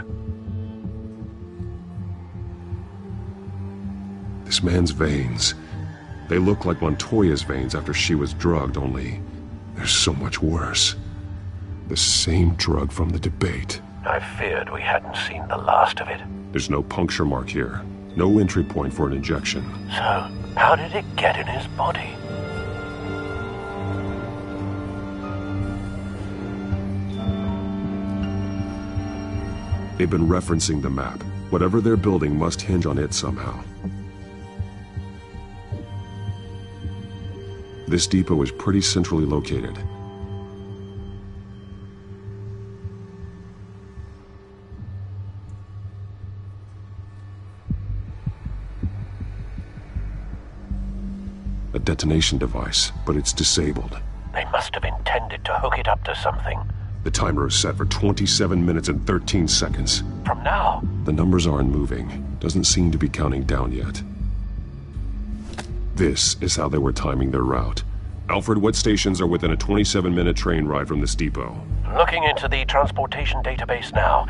This man's veins, they look like Montoya's veins after she was drugged, only they're so much worse. The same drug from the debate. I feared we hadn't seen the last of it. There's no puncture mark here. No entry point for an injection. So, how did it get in his body? They've been referencing the map. Whatever they're building must hinge on it somehow. This depot is pretty centrally located. A detonation device, but it's disabled. They must have intended to hook it up to something. The timer is set for 27 minutes and 13 seconds. From now? The numbers aren't moving. Doesn't seem to be counting down yet. This is how they were timing their route. Alfred, what stations are within a 27-minute train ride from this depot? Looking into the transportation database now.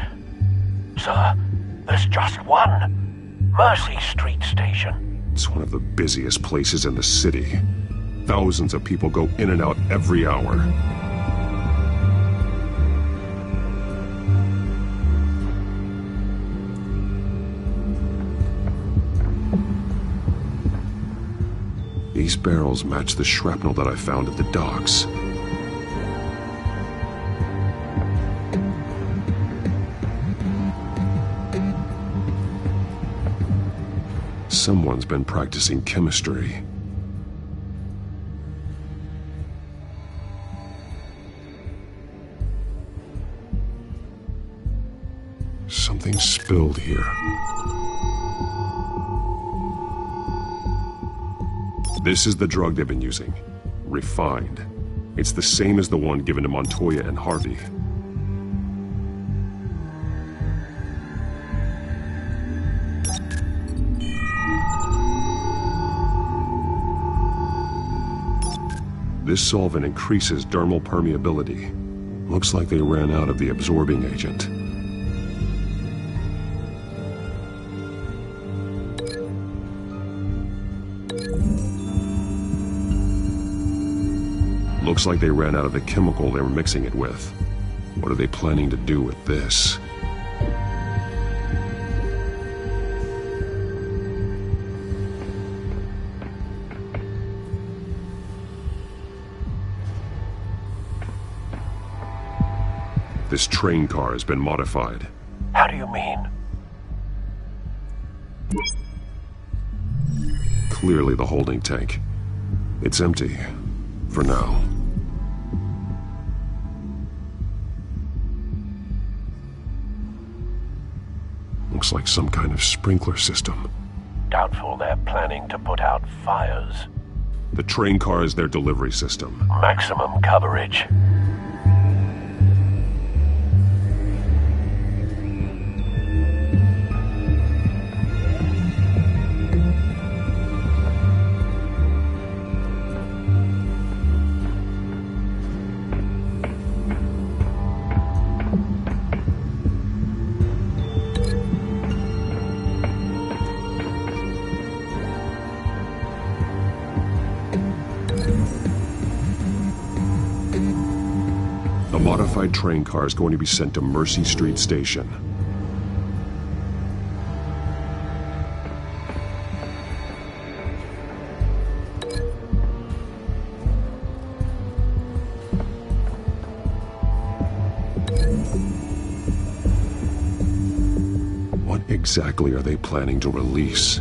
Sir, there's just one. Mercy Street Station. It's one of the busiest places in the city. Thousands of people go in and out every hour. These barrels match the shrapnel that I found at the docks. Someone's been practicing chemistry. Something spilled here. This is the drug they've been using. Refined. It's the same as the one given to Montoya and Harvey. This solvent increases dermal permeability. Looks like they ran out of the absorbing agent. Looks like they ran out of the chemical they were mixing it with. What are they planning to do with this? This train car has been modified. How do you mean? Clearly the holding tank. It's empty. For now. Looks like some kind of sprinkler system. Doubtful they're planning to put out fires. The train car is their delivery system. Maximum coverage. modified train car is going to be sent to Mercy Street Station. What exactly are they planning to release?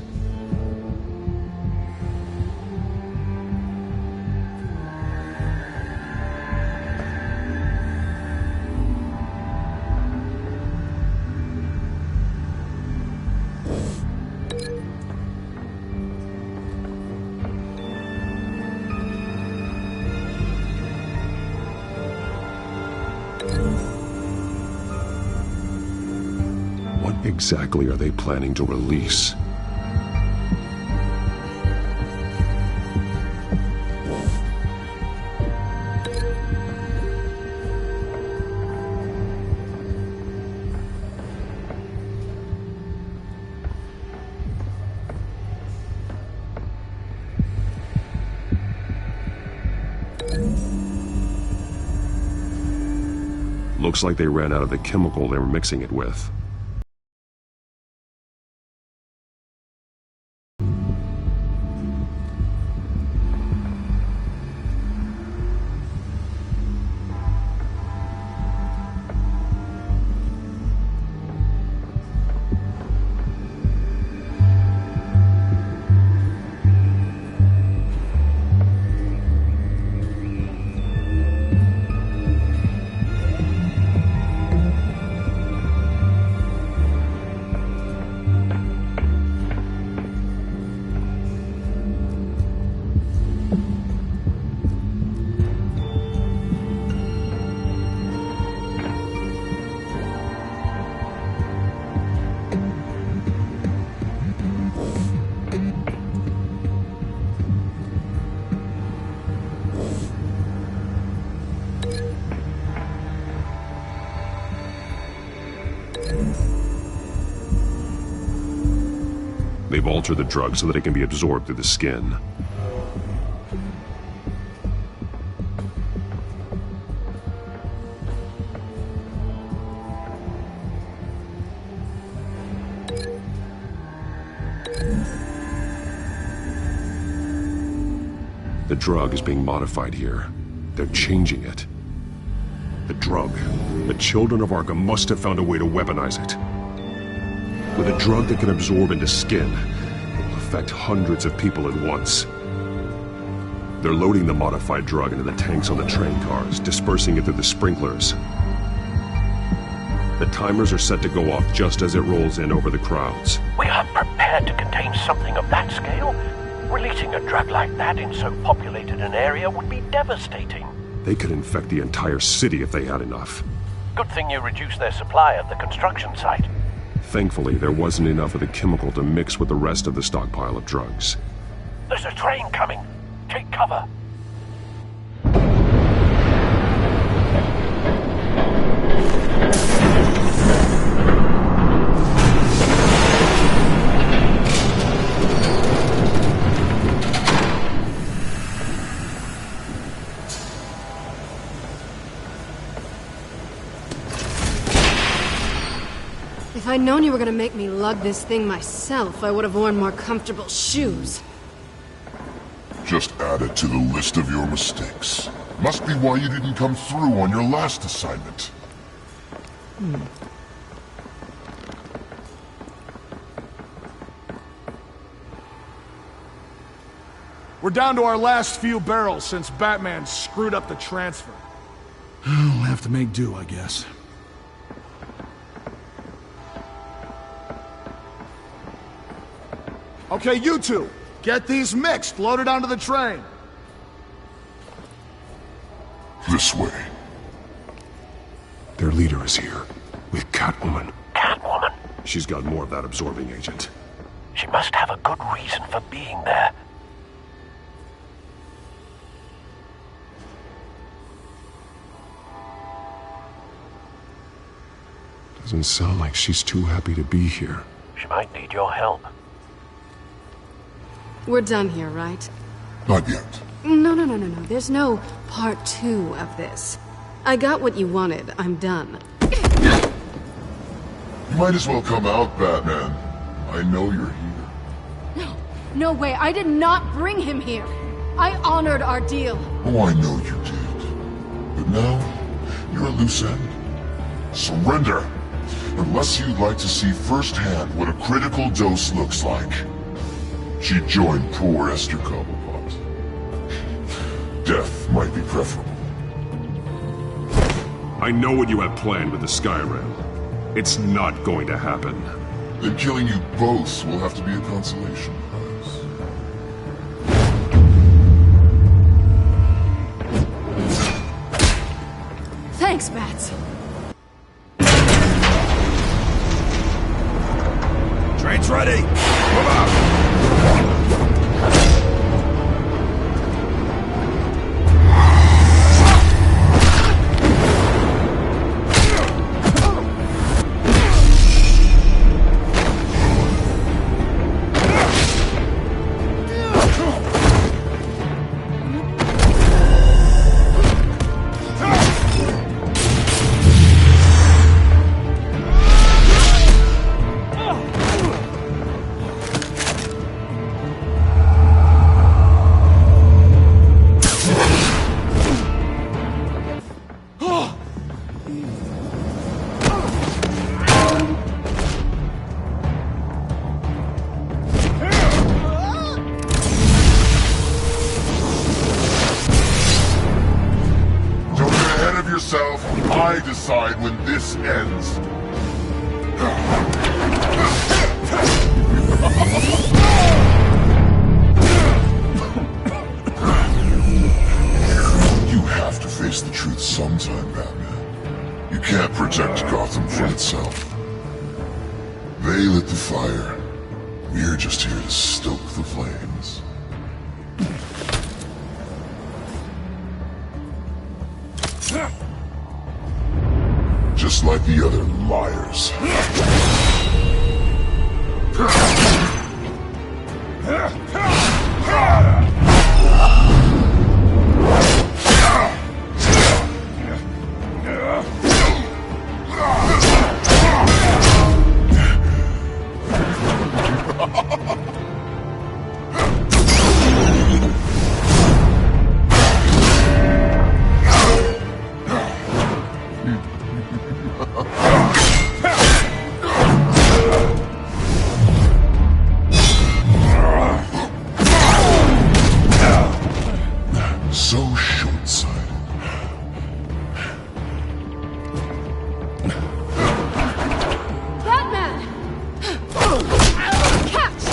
What exactly are they planning to release? Looks like they ran out of the chemical they were mixing it with. They've altered the drug so that it can be absorbed through the skin. The drug is being modified here. They're changing it. The drug. The children of Arkham must have found a way to weaponize it. With a drug that can absorb into skin, it will affect hundreds of people at once. They're loading the modified drug into the tanks on the train cars, dispersing it through the sprinklers. The timers are set to go off just as it rolls in over the crowds. We aren't prepared to contain something of that scale. Releasing a drug like that in so populated an area would be devastating. They could infect the entire city if they had enough. Good thing you reduced their supply at the construction site. Thankfully, there wasn't enough of the chemical to mix with the rest of the stockpile of drugs. There's a train coming. Take cover. If I'd known you were gonna make me lug this thing myself, I would have worn more comfortable shoes. Just add it to the list of your mistakes. Must be why you didn't come through on your last assignment. We're down to our last few barrels since Batman screwed up the transfer. We'll have to make do, I guess. Okay, you two, get these mixed, loaded onto the train. This way. Their leader is here, with Catwoman. Catwoman? She's got more of that absorbing agent. She must have a good reason for being there. Doesn't sound like she's too happy to be here. She might need your help. We're done here, right? Not yet. No. There's no part 2 of this. I got what you wanted. I'm done. You might as well come out, Batman. I know you're here. No, no way. I did not bring him here. I honored our deal. Oh, I know you did. But now, you're a loose end. Surrender! Unless you'd like to see firsthand what a critical dose looks like. She joined poor Esther Cobblepot. Death might be preferable. I know what you have planned with the Skyrim. It's not going to happen. Then killing you both will have to be a consolation prize. Thanks, Bats. Train's ready! Move out! I decide when this ends. You have to face the truth sometime, Batman. You can't protect Gotham from itself. They lit the fire. We're just here to stoke the flames. Just like the other liars. So short-sighted. Batman! Catch!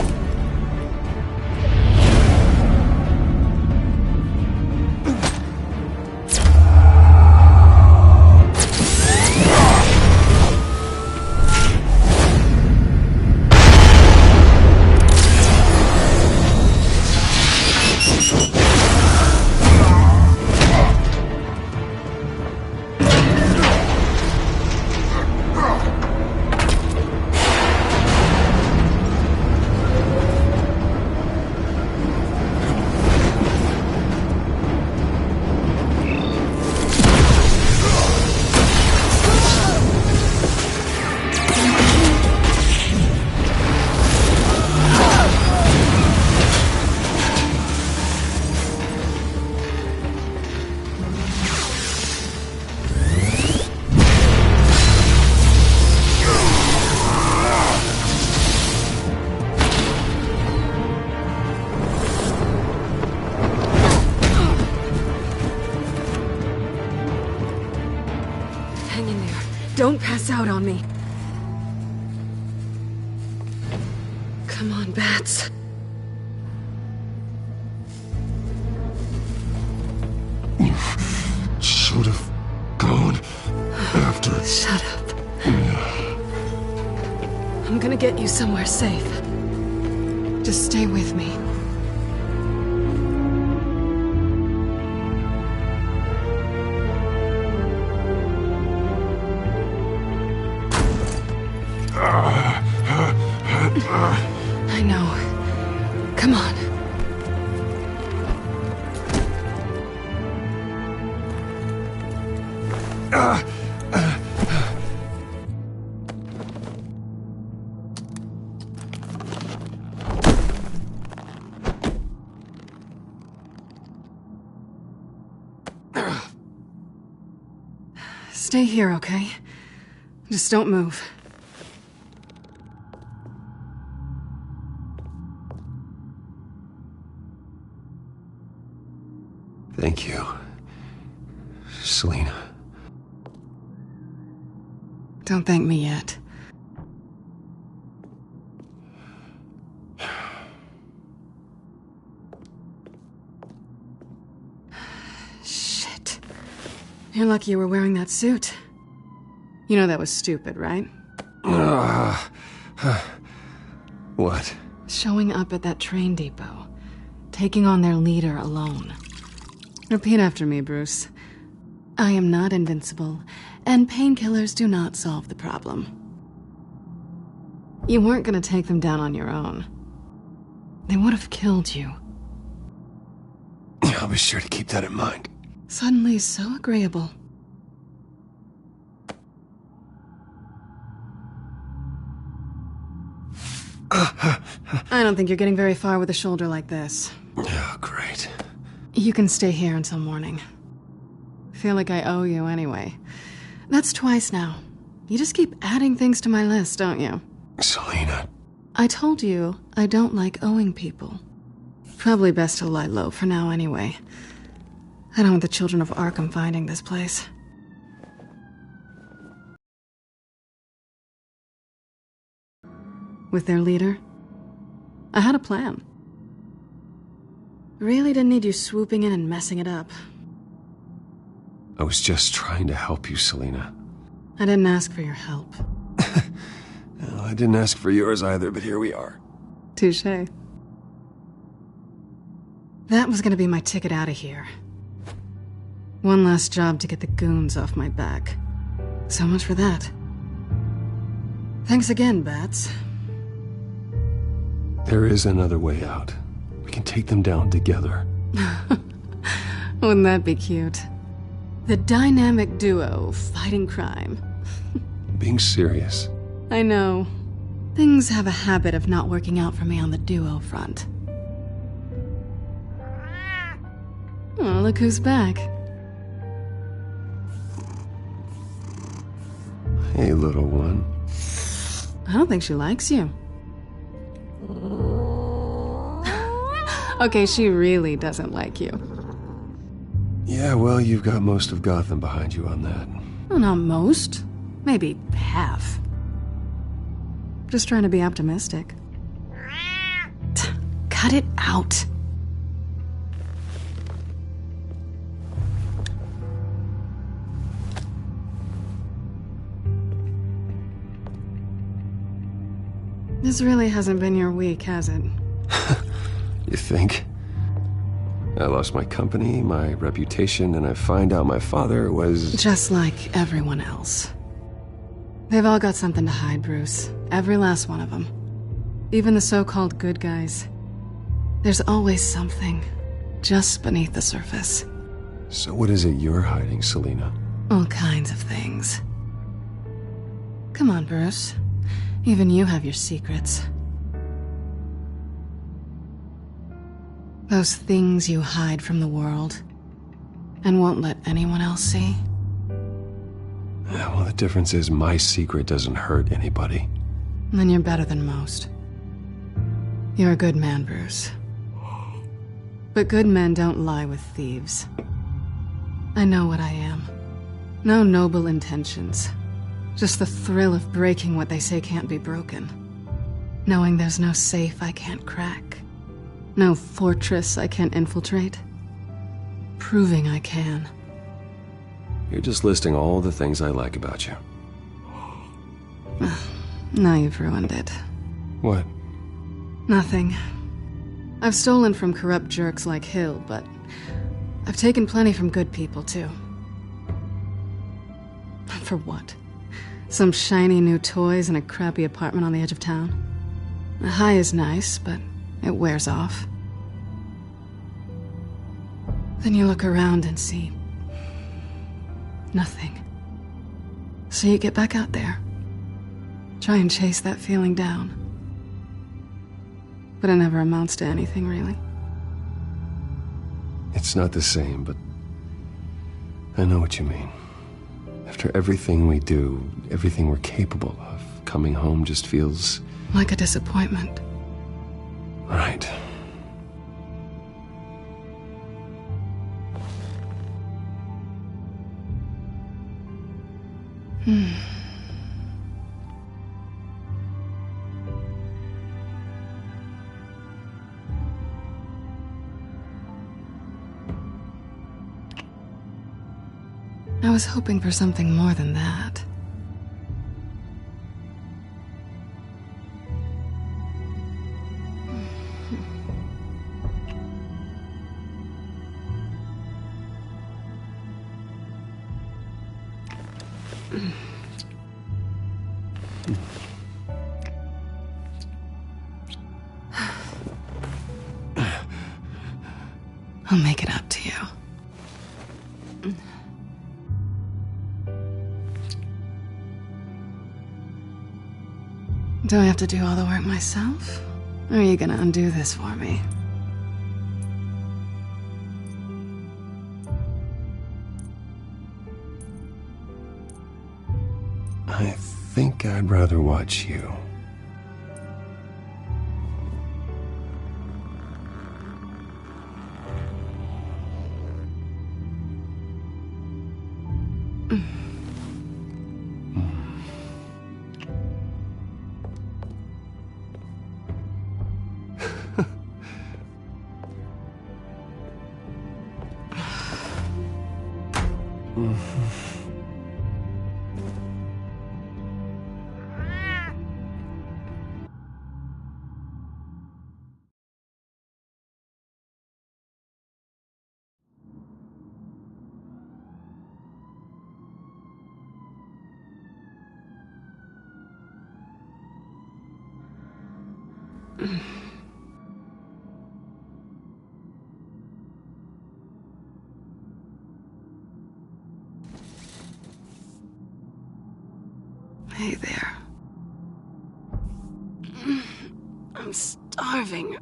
Hang in there. Don't pass out on me. Come on, Bats. Should have gone after. Shut up. I'm gonna get you somewhere safe. Just stay with me. I know. Come on. Stay here, okay? Just don't move. Thank you, Selina. Don't thank me yet. Shit. You're lucky you were wearing that suit. You know that was stupid, right? What? Showing up at that train depot. Taking on their leader alone. Repeat after me, Bruce. I am not invincible, and painkillers do not solve the problem. You weren't gonna take them down on your own. They would have killed you. I'll be sure to keep that in mind. Suddenly so agreeable. I don't think you're getting very far with a shoulder like this. Oh, great. You can stay here until morning. Feel like I owe you anyway. That's twice now. You just keep adding things to my list, don't you? Selina. I told you I don't like owing people. Probably best to lie low for now anyway. I don't want the children of Arkham finding this place. With their leader, I had a plan. Really didn't need you swooping in and messing it up. I was just trying to help you, Selina. I didn't ask for your help. Well, I didn't ask for yours either, but here we are. Touché. That was gonna be my ticket out of here. One last job to get the goons off my back. So much for that. Thanks again, Bats. There is another way out. We can take them down together. Wouldn't that be cute? The dynamic duo fighting crime. Being serious. I know. Things have a habit of not working out for me on the duo front. Oh, look who's back. Hey, little one. I don't think she likes you. Okay, she really doesn't like you. Yeah, well, you've got most of Gotham behind you on that. Well, not most. Maybe half. Just trying to be optimistic. Cut it out. This really hasn't been your week, has it? You think? I lost my company, my reputation, and I find out my father was... Just like everyone else. They've all got something to hide, Bruce. Every last one of them. Even the so-called good guys. There's always something just beneath the surface. So what is it you're hiding, Selina? All kinds of things. Come on, Bruce. Even you have your secrets. Those things you hide from the world and won't let anyone else see. Yeah, well, the difference is my secret doesn't hurt anybody. Then you're better than most. You're a good man, Bruce. But good men don't lie with thieves. I know what I am. No noble intentions. Just the thrill of breaking what they say can't be broken. Knowing there's no safe I can't crack. No fortress I can't infiltrate. Proving I can. You're just listing all the things I like about you. Now you've ruined it. What? Nothing. I've stolen from corrupt jerks like Hill, but I've taken plenty from good people, too. For what? Some shiny new toys and a crappy apartment on the edge of town? A high is nice, but it wears off. Then you look around and see nothing. So you get back out there. Try and chase that feeling down. But it never amounts to anything, really. It's not the same, but I know what you mean. After everything we do, everything we're capable of, coming home just feels... like a disappointment. Right. I was hoping for something more than that. I'll make it up to you. Do I have to do all the work myself? Or are you gonna undo this for me? I think I'd rather watch you. Hey there. I'm starving.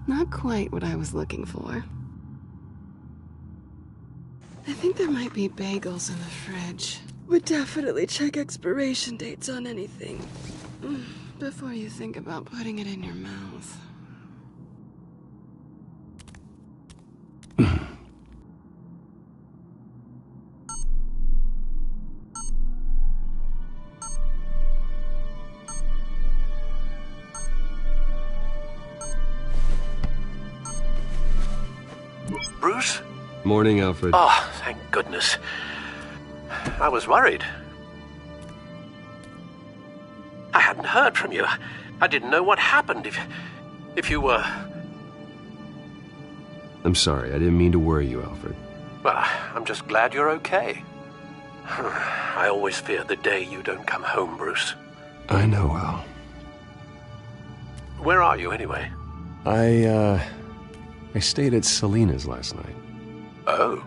Not quite what I was looking for. I think there might be bagels in the fridge. Would definitely check expiration dates on anything before you think about putting it in your mouth. Bruce? Morning, Alfred. Oh, thank goodness. I was worried. I hadn't heard from you. I didn't know what happened if you were... I'm sorry, I didn't mean to worry you, Alfred. Well, I'm just glad you're okay. I always fear the day you don't come home, Bruce. I know, Al. Where are you, anyway? I stayed at Selena's last night. Oh.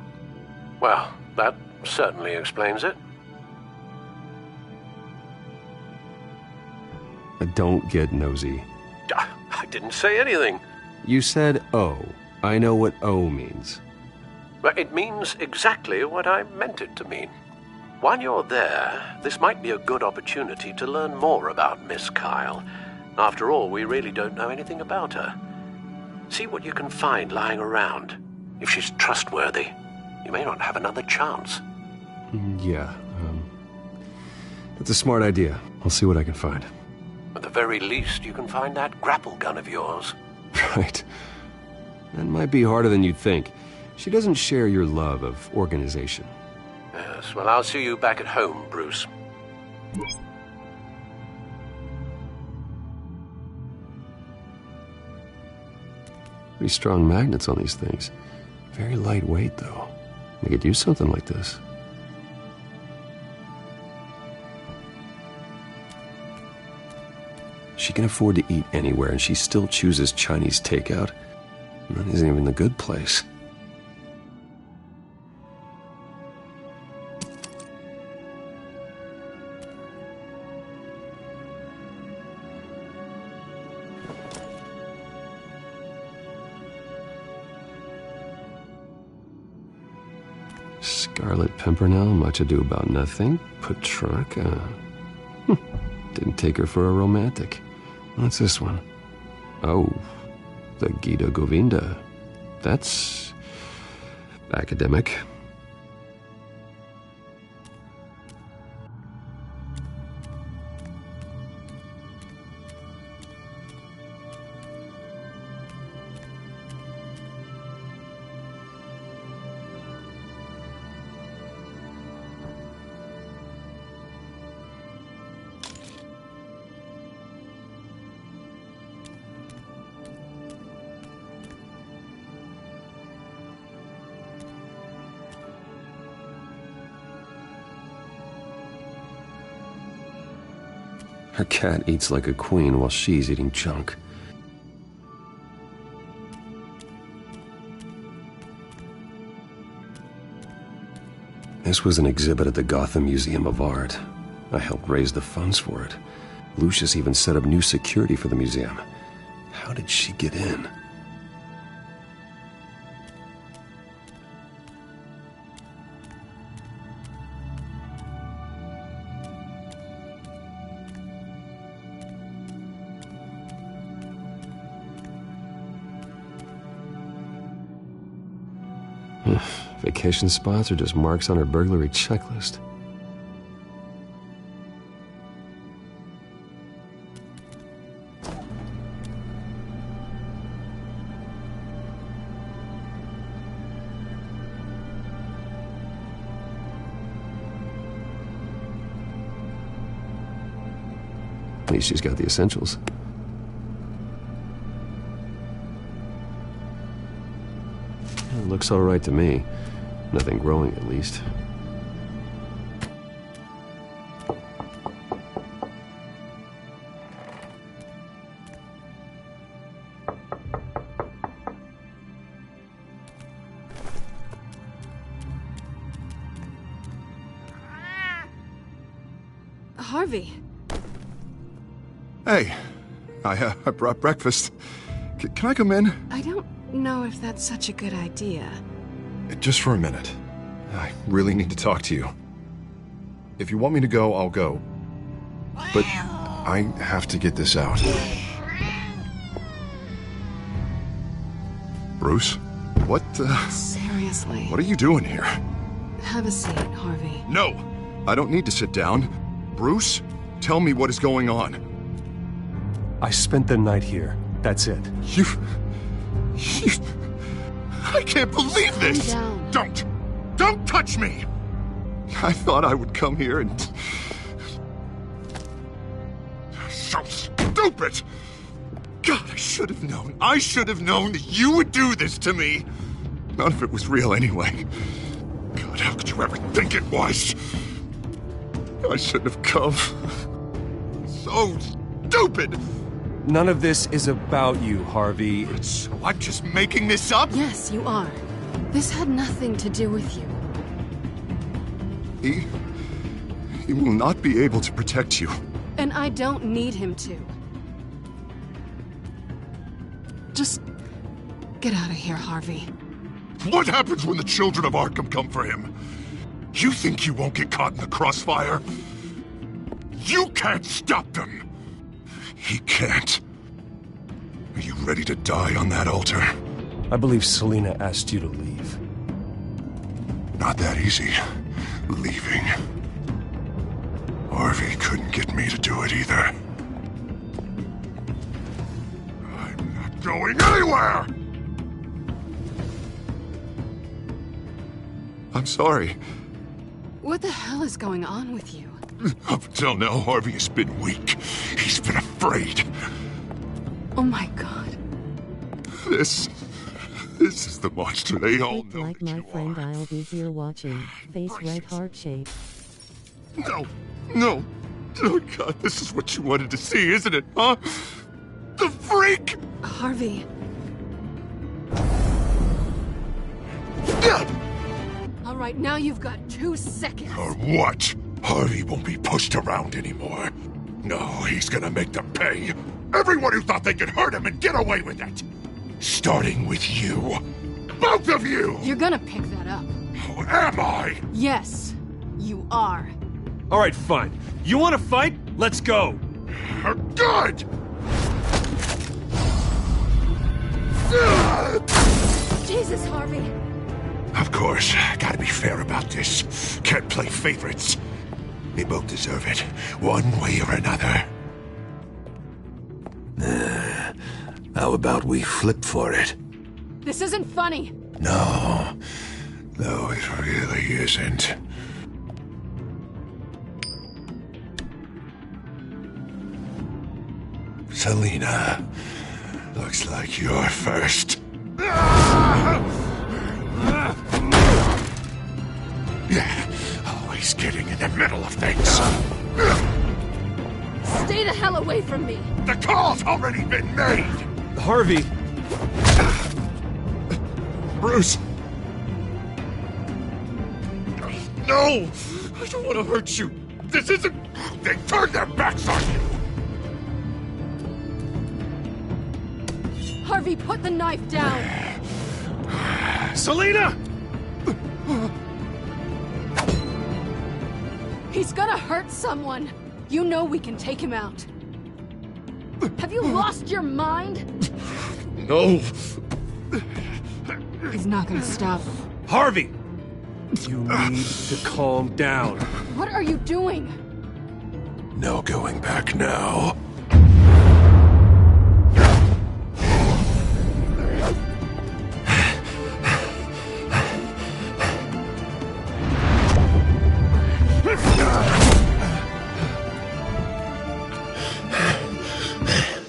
Well, that certainly explains it. Don't get nosy. I didn't say anything. You said O. I know what O means. But it means exactly what I meant it to mean. While you're there, this might be a good opportunity to learn more about Miss Kyle. After all, we really don't know anything about her. See what you can find lying around. If she's trustworthy, you may not have another chance. Yeah, that's a smart idea. I'll see what I can find. At the very least, you can find that grapple gun of yours. Right. That might be harder than you'd think. She doesn't share your love of organization. Yes, well, I'll see you back at home, Bruce. Pretty strong magnets on these things. Very lightweight, though. They could use something like this. She can afford to eat anywhere, and she still chooses Chinese takeout. And that isn't even the good place. Scarlet Pimpernel, Much Ado About Nothing, Petrarca. Didn't take her for a romantic. What's this one? Oh, the Gita Govinda. That's academic. Her cat eats like a queen while she's eating junk. This was an exhibit at the Gotham Museum of Art. I helped raise the funds for it. Lucius even set up new security for the museum. How did she get in? Vacation spots are just marks on her burglary checklist. At least she's got the essentials. It looks all right to me. Nothing growing, at least. Harvey. Hey, I brought breakfast. Can I come in? I don't know if that's such a good idea. Just for a minute. I really need to talk to you. If you want me to go, I'll go. But I have to get this out. Bruce? What Seriously. What are you doing here? Have a seat, Harvey. No! I don't need to sit down. Bruce, tell me what is going on. I spent the night here. That's it. You... I can't believe this! Calm down. Don't touch me! I thought I would come here and... So stupid! God, I should have known. I should have known that you would do this to me. None of it was real anyway. God, how could you ever think it was? I shouldn't have come. So stupid! None of this is about you, Harvey. So I'm just making this up? Yes, you are. This had nothing to do with you. He will not be able to protect you. And I don't need him to. Just get out of here, Harvey. What happens when the children of Arkham come for him? You think you won't get caught in the crossfire? You can't stop them! He can't. Are you ready to die on that altar? I believe Selina asked you to leave. Not that easy. Leaving. Harvey couldn't get me to do it either. I'm not going anywhere! I'm sorry. What the hell is going on with you? Up until now, Harvey has been weak. He's been afraid. Oh my God. This is the monster they all know. Like my friend, I'll be here watching. Face red heart shape. No. Oh God, this is what you wanted to see, isn't it, huh? The freak! Harvey. All right, now you've got 2 seconds. Or what? Harvey won't be pushed around anymore. No, he's gonna make them pay. Everyone who thought they could hurt him and get away with it. Starting with you. Both of you! You're gonna pick that up. Who am I? Yes, you are. All right, fine. You want to fight? Let's go. Good! Jesus, Harvey. Of course, gotta be fair about this. Can't play favorites. They both deserve it, one way or another. How about we flip for it? This isn't funny. No, it really isn't. Selena, looks like you're first. Yeah, always getting in the middle of things. Stay the hell away from me. The call's already been made. Harvey. Bruce. No! I don't want to hurt you. This isn't... They turned their backs on you. Harvey, put the knife down. Selena! He's gonna hurt someone. You know we can take him out. Have you lost your mind? No. He's not gonna stop. Harvey! You need to calm down. What are you doing? No going back now.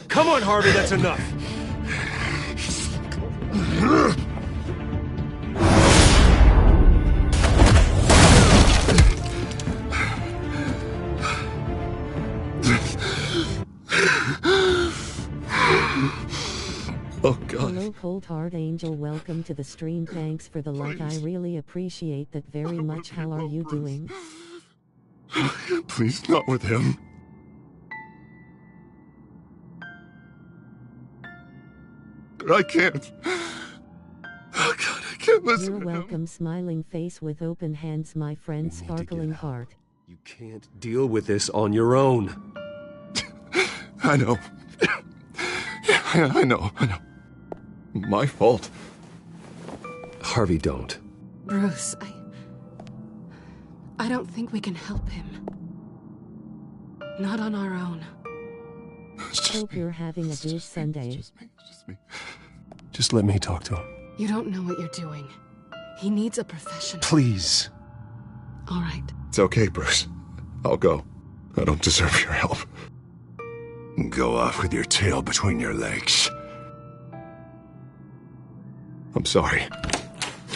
Come on, Harvey, that's enough. Oh, God. Hello, Cold Heart Angel. Welcome to the stream. Thanks for the like. I really appreciate that very much. How are you doing? Please, not with him. I can't. Oh, God, I can't listen You're to him. welcome, smiling face with open hands, my friend, sparkling heart. You can't deal with this on your own. I know. Yeah, I know. My fault. Harvey, don't. Bruce, I don't think we can help him. Not on our own. Hope you're having a good Sunday. Just let me talk to him. You don't know what you're doing. He needs a professional. Please. All right. It's okay, Bruce. I'll go. I don't deserve your help. Go off with your tail between your legs. I'm sorry.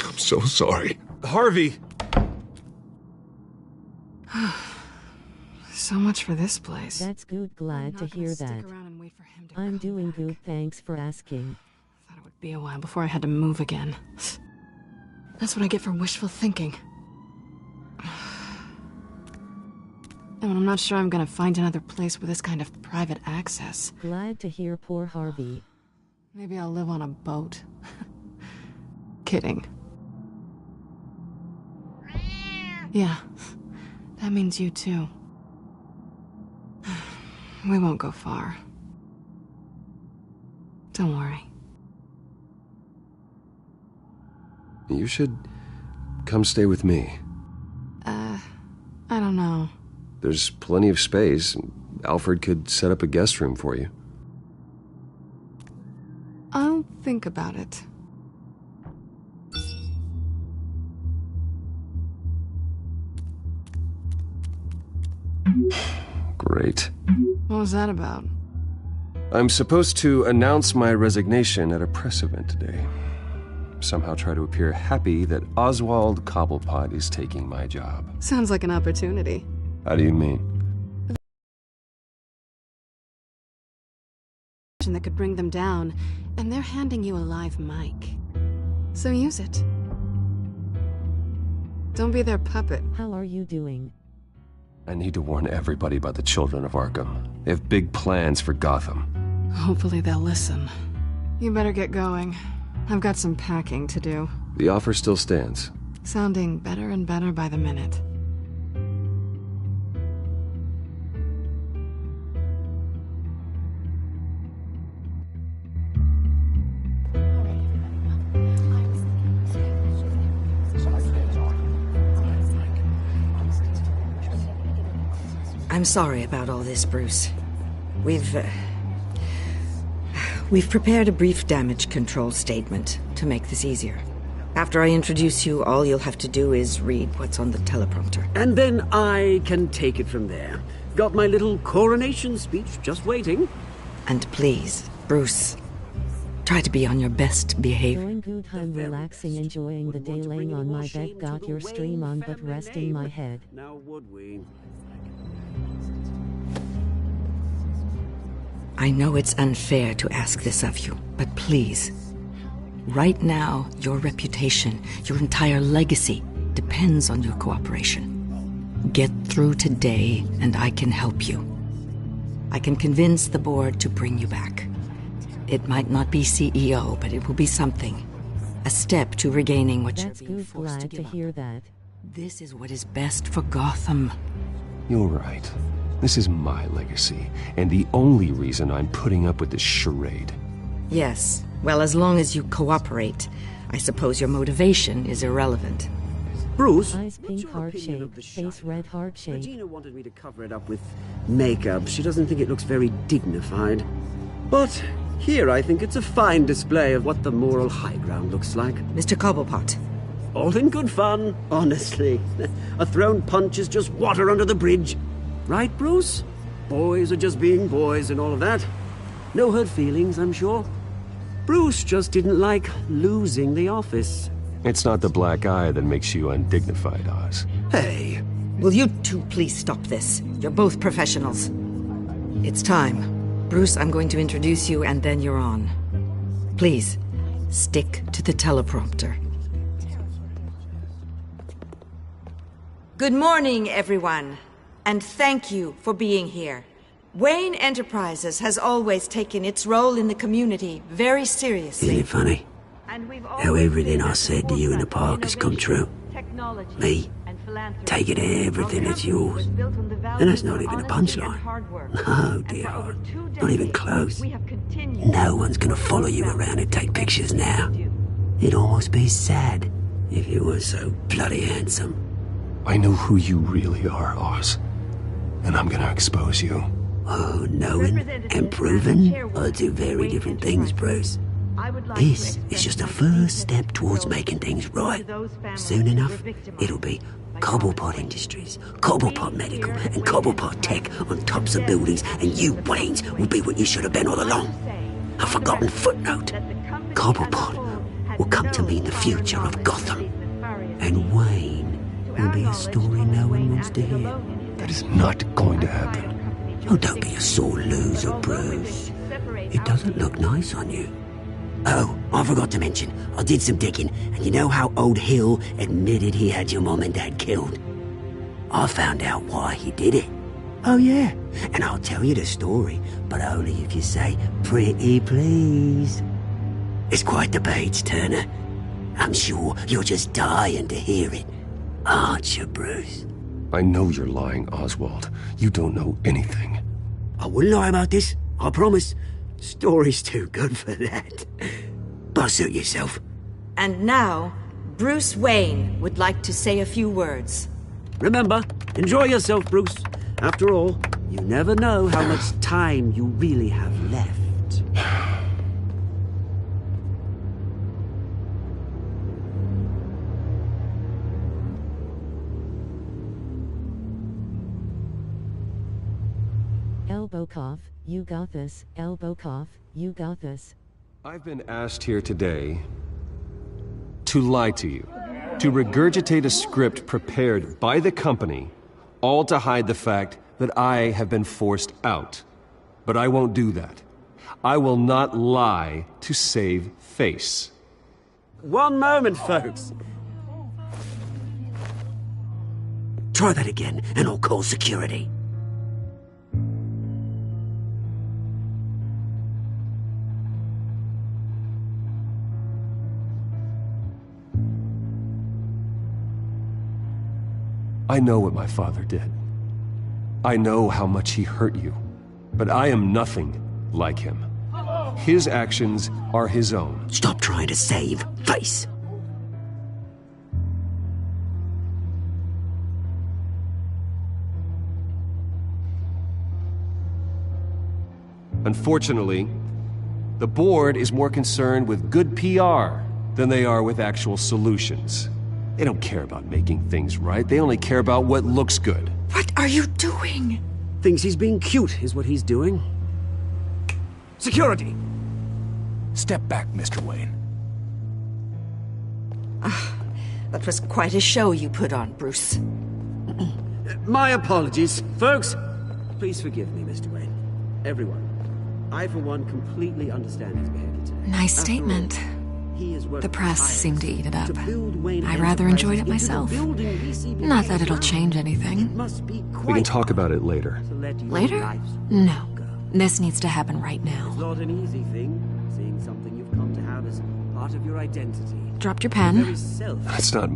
I'm so sorry. Harvey! So much for this place. That's good, glad to hear that. I'm doing good, thanks for asking. Thought it would be a while before I had to move again. That's what I get for wishful thinking. And I'm not sure I'm gonna find another place with this kind of private access. Glad to hear, poor Harvey. Maybe I'll live on a boat. Kidding. Yeah, that means you too. We won't go far. Don't worry. You should come stay with me. I don't know. There's plenty of space. Alfred could set up a guest room for you. I'll think about it. Great. What was that about? I'm supposed to announce my resignation at a press event today. Somehow try to appear happy that Oswald Cobblepot is taking my job. Sounds like an opportunity. How do you mean? That could bring them down, and they're handing you a live mic. So use it. Don't be their puppet. How are you doing? I need to warn everybody about the children of Arkham. They have big plans for Gotham. Hopefully they'll listen. You better get going. I've got some packing to do. The offer still stands. Sounding better and better by the minute. I'm sorry about all this, Bruce. We've prepared a brief damage control statement to make this easier. After I introduce you, all you'll have to do is read what's on the teleprompter. And then I can take it from there. Got my little coronation speech just waiting. And please, Bruce, try to be on your best behavior. Doing good, I'm relaxing, enjoying the day, laying on my bed, got your stream on but resting my head. Now would we? I know it's unfair to ask this of you, but please, right now, your reputation, your entire legacy, depends on your cooperation. Get through today, and I can help you. I can convince the board to bring you back. It might not be CEO, but it will be something. A step to regaining what you're being forced to give up. Hear that. This is what is best for Gotham. You're right. This is my legacy, and the only reason I'm putting up with this charade. Yes. Well, as long as you cooperate, I suppose your motivation is irrelevant. Bruce? Eyes pink heart shape, face red heart shape. Regina wanted me to cover it up with makeup. She doesn't think it looks very dignified. But here I think it's a fine display of what the moral high ground looks like. Mr. Cobblepot. All in good fun, honestly. A thrown punch is just water under the bridge. Right, Bruce? Boys are just being boys and all of that. No hurt feelings, I'm sure. Bruce just didn't like losing the office. It's not the black eye that makes you undignified, Oz. Hey. Will you two please stop this? You're both professionals. It's time. Bruce, I'm going to introduce you and then you're on. Please, stick to the teleprompter. Good morning, everyone. And thank you for being here. Wayne Enterprises has always taken its role in the community very seriously. Isn't it funny? How everything I said to you in the park has come true. Me, taking everything that's yours. And that's not even a punchline. No, dear. Not even close. No one's gonna follow you around and take pictures now. It'd almost be sad if you were so bloody handsome. I know who you really are, Oz. And I'm gonna expose you. Oh, knowing and proving are two very different things, Bruce. This is just a first step towards making things right. Soon enough, it'll be Cobblepot Industries, Cobblepot Medical, and Cobblepot Tech on tops of buildings, and you, Waynes, will be what you should have been all along. A forgotten footnote. Cobblepot will come to mean the future of Gotham. And Wayne will be a story no one wants to hear. That is not going to happen. Oh, don't be a sore loser, Bruce. It doesn't look nice on you. Oh, I forgot to mention, I did some digging, and you know how old Hill admitted he had your mom and dad killed? I found out why he did it. Oh, yeah, and I'll tell you the story, but only if you say, pretty please. It's quite the page, Turner. I'm sure you're just dying to hear it, aren't you, Bruce? I know you're lying, Oswald. You don't know anything. I wouldn't lie about this, I promise. Story's too good for that. But suit yourself. And now, Bruce Wayne would like to say a few words. Remember, enjoy yourself, Bruce. After all, you never know how much time you really have left. Elbow cough, you got this. Elbow cough, you got this. I've been asked here today to lie to you, to regurgitate a script prepared by the company, all to hide the fact that I have been forced out. But I won't do that. I will not lie to save face. One moment, folks. Try that again, and I'll call security. I know what my father did. I know how much he hurt you. But I am nothing like him. His actions are his own. Stop trying to save face. Unfortunately, the board is more concerned with good PR than they are with actual solutions. They don't care about making things right. They only care about what looks good. What are you doing? Thinks he's being cute, is what he's doing. Security! Step back, Mr. Wayne. That was quite a show you put on, Bruce. My apologies. Folks, please forgive me, Mr. Wayne. Everyone. I, for one, completely understand his behavior today. Nice statement. The press seemed to eat it up. I rather enjoyed it myself. Not that it'll change anything. We can talk about it later. Later? No. This needs to happen right now. It's not an easy thing, seeing something you've come to have as part of your identity. Dropped your pen? That's not...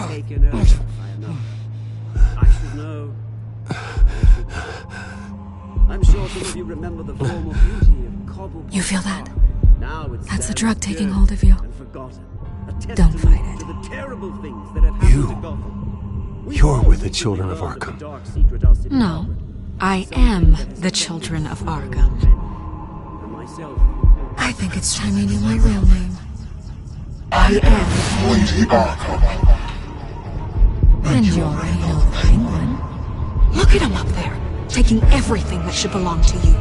Taken over by another. I should know. I'm sure some of you remember the formal beauty of cobble. You feel that? Now it's That's the drug taking hold of you. Don't fight it. To the terrible things that have happened to Gotham. You're with the children of Arkham. No. I am the children of Arkham. I think it's time you knew my real name. I am Lady Arkham. And you already know the Penguin. Look at him up there, taking everything that should belong to you.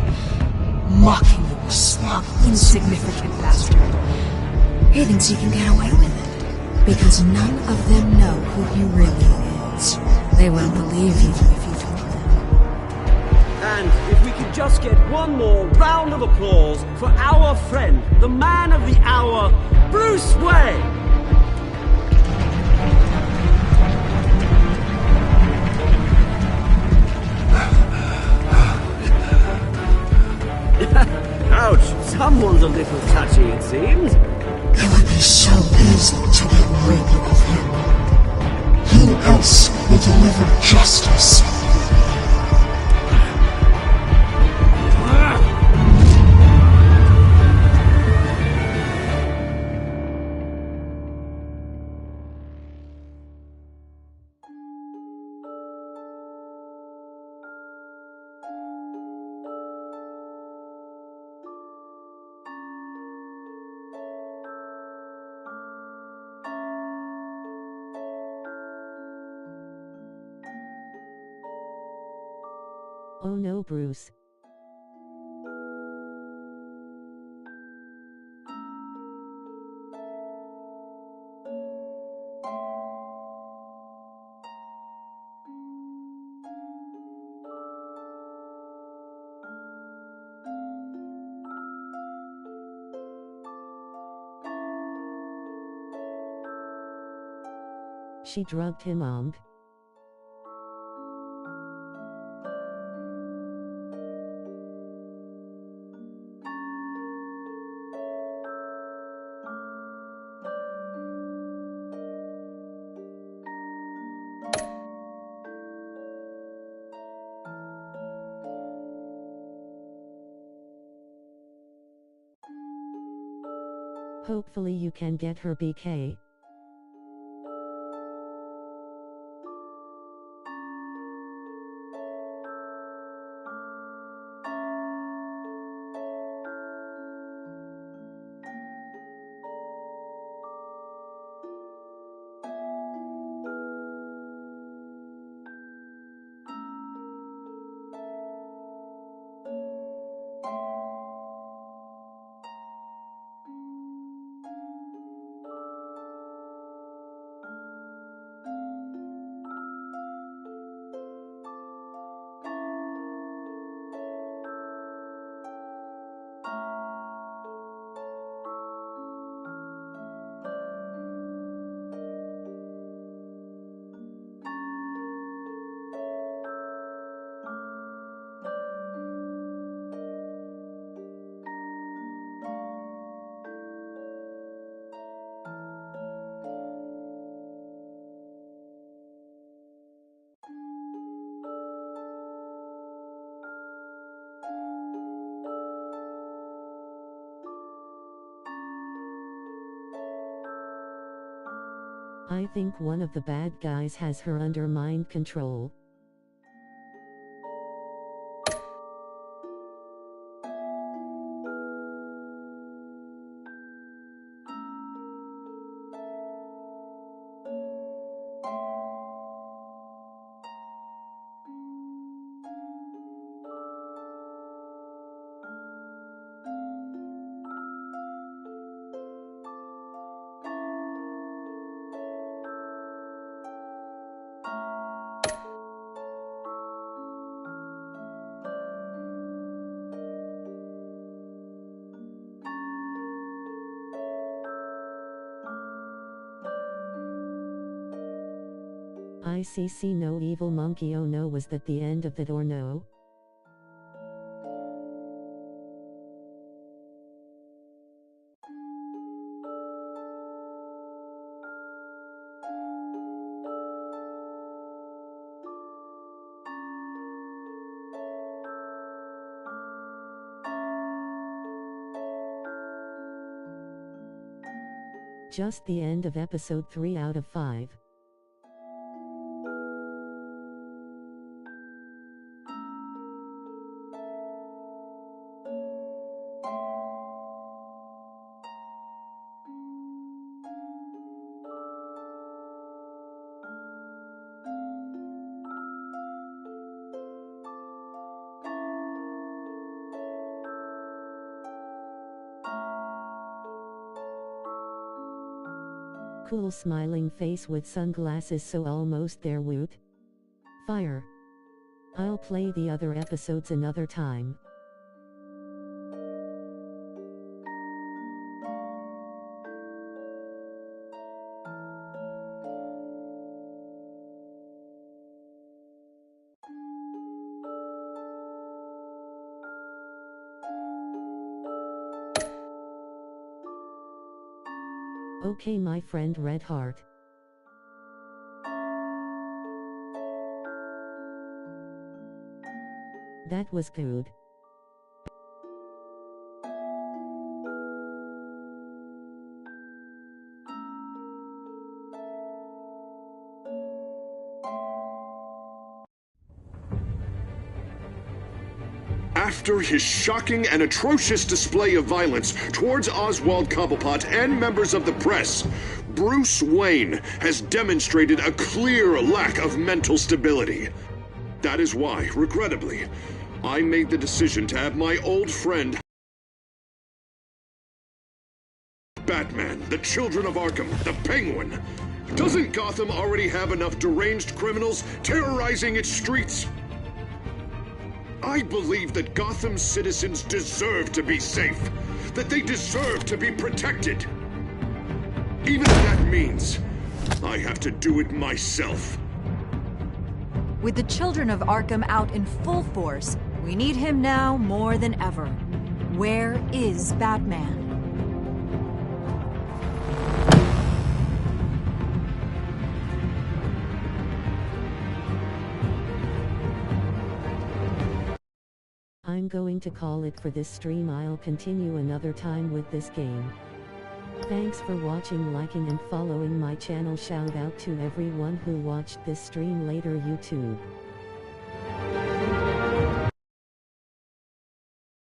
Mocking you, slug, insignificant bastard. He thinks he can get away with it, because none of them know who he really is. They wouldn't believe you if you told them. And if we could just get one more round of applause for our friend, the man of the hour, Bruce Wayne! Ouch! Someone's a little touchy, it seems. It would be so easy to get rid of him. Who else will deliver justice? Oh no, Bruce. She drugged him. Hopefully you can get her, BK. I think one of the bad guys has her under mind control. ICC no evil monkey, oh no, was that the end of it or no? Just the end of episode 3 out of 5. Cool smiling face with sunglasses, so almost there, woot. Fire. I'll play the other episodes another time. Okay, my friend Red Heart. That was good. After his shocking and atrocious display of violence towards Oswald Cobblepot and members of the press, Bruce Wayne has demonstrated a clear lack of mental stability. That is why, regrettably, I made the decision to have my old friend Batman, the Children of Arkham, the Penguin. Doesn't Gotham already have enough deranged criminals terrorizing its streets? I believe that Gotham's citizens deserve to be safe, that they deserve to be protected. Even if that means I have to do it myself. With the Children of Arkham out in full force, we need him now more than ever. Where is Batman? I'm going to call it for this stream. I'll continue another time with this game. Thanks for watching, liking and following my channel. Shout out to everyone who watched this stream later YouTube.